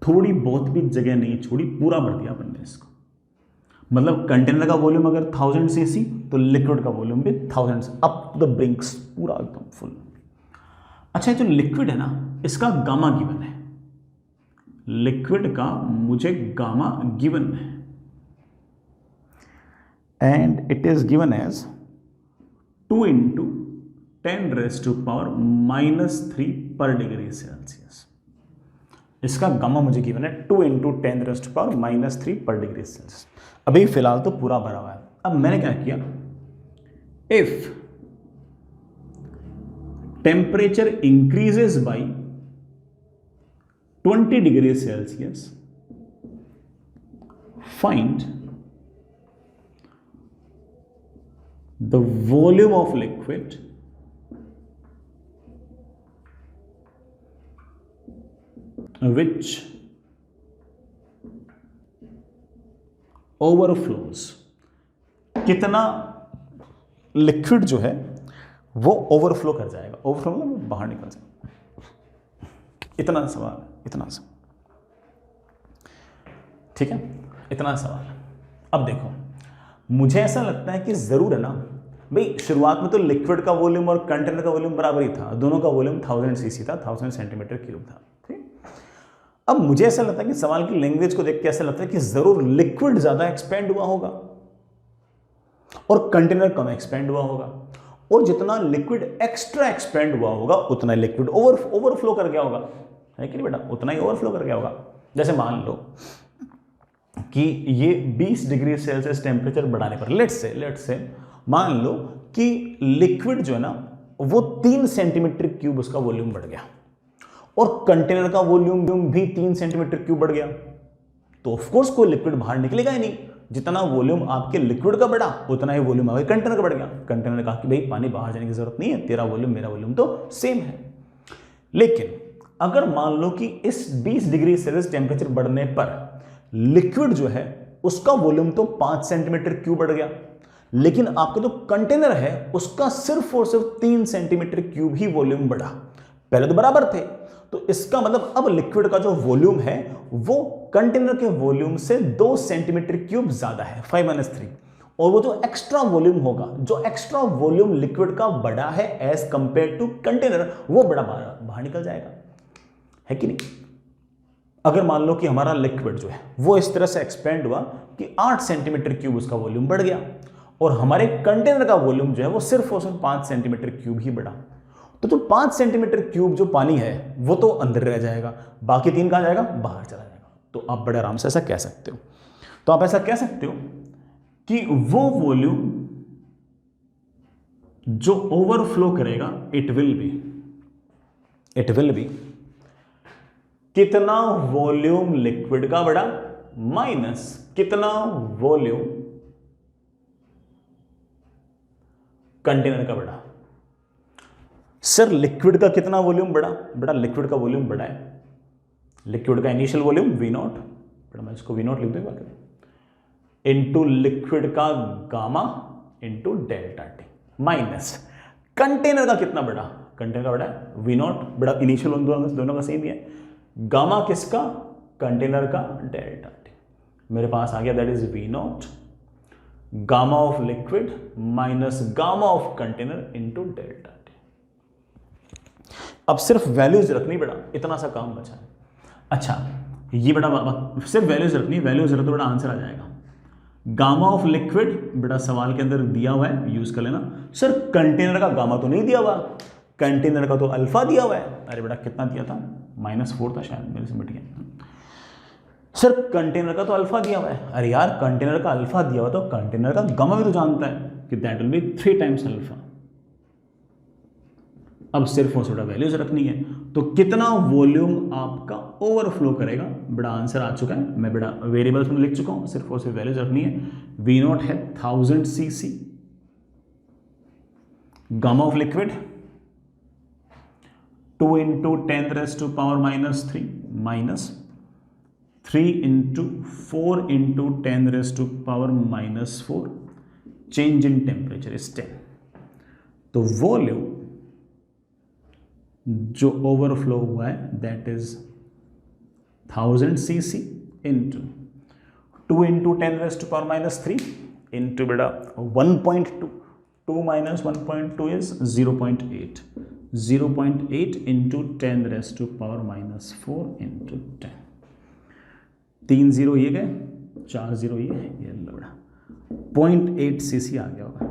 थोड़ी बहुत भी जगह नहीं छोड़ी, पूरा भर दिया अपन ने इसको। मतलब कंटेनर का वॉल्यूम अगर 1000 cc तो लिक्विड का वॉल्यूम भी 1000 अप द ब्रिंक्स, पूरा एकदम फुल। अच्छा, जो लिक्विड है ना इसका गामा गिवन है, लिक्विड का मुझे गामा गिवन है and it is given as 2 × 10⁻³ पर डिग्री सेल्सियस। इसका गामा मुझे गिवन है 2 × 10⁻³ पर डिग्री सेल्सियस। अभी फिलहाल तो पूरा भरा हुआ है। अब मैंने क्या किया, if temperature increases by 20 degree Celsius find the volume of liquid which overflows। कितना लिक्विड जो है वो ओवरफ्लो कर जाएगा, ओवरफ्लो मतलब बाहर निकल जाएगा। इतना सवाल है, इतना सवाल, ठीक है, इतना सवाल। अब देखो, मुझे ऐसा लगता है कि जरूर है ना भाई, शुरुआत में तो लिक्विड का वॉल्यूम और कंटेनर का वॉल्यूम बराबर ही था, दोनों का वॉल्यूम 1000 cc था, 1000 सेंटीमीटर क्यूब था, ठीक। अब मुझे ऐसा लगता है कि सवाल की लैंग्वेज को देख के ऐसा लगता है कि जरूर लिक्विड ज्यादा एक्सपेंड हुआ होगा और कंटेनर कम एक्सपेंड हुआ होगा, और जितना लिक्विड एक्स्ट्रा एक्सपेंड हुआ होगा उतना लिक्विड ओवरफ्लो कर गया होगा, है कि नहीं बेटा, उतना ही ओवरफ्लो कर गया होगा। जैसे मान लो कि ये 20 डिग्री सेल्सियस टेम्परेचर बढ़ाने पर लेट्स से मान लो कि लिक्विड जो है ना वो 3 सेंटीमीटर क्यूब उसका वॉल्यूम बढ़ गया और कंटेनर का वॉल्यूम भी 3 सेंटीमीटर क्यूब बढ़ गया, तो ऑफ कोर्स कोई लिक्विड बाहर निकलेगा ही नहीं। जितना वॉल्यूम आपके लिक्विड का बढ़ा उतना ही वॉल्यूम आपके कंटेनर का बढ़ गया। कंटेनर ने कहा कि भाई पानी बाहर जाने की जरूरत नहीं है, तेरा वॉल्यूम मेरा वॉल्यूम तो सेम है। लेकिन अगर मान लो कि इस 20 डिग्री सेल्सियस टेम्परेचर बढ़ने पर लिक्विड जो है उसका वॉल्यूम तो 5 सेंटीमीटर क्यूब बढ़ गया, लेकिन आपका जो कंटेनर है उसका सिर्फ और सिर्फ 3 सेंटीमीटर क्यूब ही वॉल्यूम बढ़ा, पहले तो बराबर थे। तो इसका मतलब अब लिक्विड का जो वॉल्यूम है वो कंटेनर के वॉल्यूम से 2 सेंटीमीटर क्यूब ज्यादा है, 5 - 3, और वो जो एक्स्ट्रा वॉल्यूम होगा, जो एक्स्ट्रा वॉल्यूम लिक्विड का बड़ा है एज कंपेयर टू कंटेनर, वो बड़ा बाहर निकल जाएगा, है कि नहीं। अगर मान लो कि हमारा लिक्विड जो है वो इस तरह से एक्सपेंड हुआ कि 8 सेंटीमीटर क्यूब उसका वॉल्यूम बढ़ गया और हमारे कंटेनर का वॉल्यूम जो है वो सिर्फ और सिर्फ 5 सेंटीमीटर क्यूब ही बढ़ा, तो जो 5 सेंटीमीटर क्यूब जो पानी है वो तो अंदर रह जाएगा, बाकी 3 कहां जाएगा, बाहर चला जाएगा। तो आप बड़े आराम से ऐसा कह सकते हो। तो आप ऐसा कह सकते हो कि वो वॉल्यूम जो ओवरफ्लो करेगा इट विल बी कितना वॉल्यूम लिक्विड का बढ़ा माइनस कितना वॉल्यूम कंटेनर का बढ़ा। सर लिक्विड का कितना वॉल्यूम बढ़ा, बेटा लिक्विड का वॉल्यूम बढ़ा है, लिक्विड का इनिशियल वॉल्यूम V0, बेटा मैं इसको V0 लिख दूंगा, इनटू लिक्विड का gamma into delta T, minus container का कितना बढ़ा, कंटेनर का बढ़ा है V0, बेटा इनिशियल दोनों का सेम ही है, गामा किसका, कंटेनर का, डेल्टा टी। मेरे पास आ गया that is V0 gamma of liquid minus gamma of container into delta T. अब सिर्फ वैल्यूज रखनी बेटा, इतना सा काम बचा है। अच्छा ये बेटा सिर्फ वैल्यूज रखनी, वैल्यूज रख तो बेटा आंसर आ जाएगा। गामा ऑफ लिक्विड बेटा सवाल के अंदर दिया हुआ है, यूज कर लेना। सर कंटेनर का गामा तो नहीं दिया हुआ, कंटेनर का तो अल्फा दिया हुआ है, अरे बेटा कितना दिया था, -4 था शायद, मेरे से मिट गया। सर कंटेनर का तो अल्फा दिया हुआ है, अरे यार कंटेनर का अल्फा दिया हुआ तो कंटेनर का गामा भी तो जानता है कि that will be 3 times alpha. अब सिर्फ और सिर्फ वैल्यूज रखनी है, तो कितना वॉल्यूम आपका ओवरफ्लो करेगा, बड़ा आंसर आ चुका है, मैं बड़ा वेरिएबल्स में लिख चुका हूं, सिर्फ और सिर्फ वैल्यूज रखनी है। V0 है 1000 cc, gamma of liquid 2 × 10⁻³ minus 3 × 4 × 10⁻⁴, change in temperature is 10। तो वॉल्यूम जो ओवरफ्लो हुआ है that is 1000 cc into 2 × 10⁻³ into बेटा 1.2, 2 - 1.2 इज 0.8, 0.8 × 10⁻⁴ इंटू 10, 3 0 ये गए, 4 0 ये लड़ा, 0.8 cc आ गया होगा।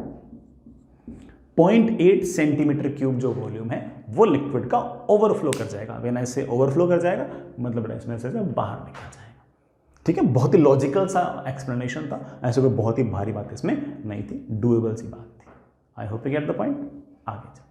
0.8 सेंटीमीटर क्यूब जो वॉल्यूम है वो लिक्विड का ओवरफ्लो कर जाएगा। वेन ऐसे ओवरफ्लो कर जाएगा मतलब इसमें से बाहर निकल जाएगा। ठीक है, बहुत ही लॉजिकल सा एक्सप्लेनेशन था, ऐसे कोई बहुत ही भारी बात इसमें नहीं थी, डूएबल सी बात थी। I hope you get the point. आगे चल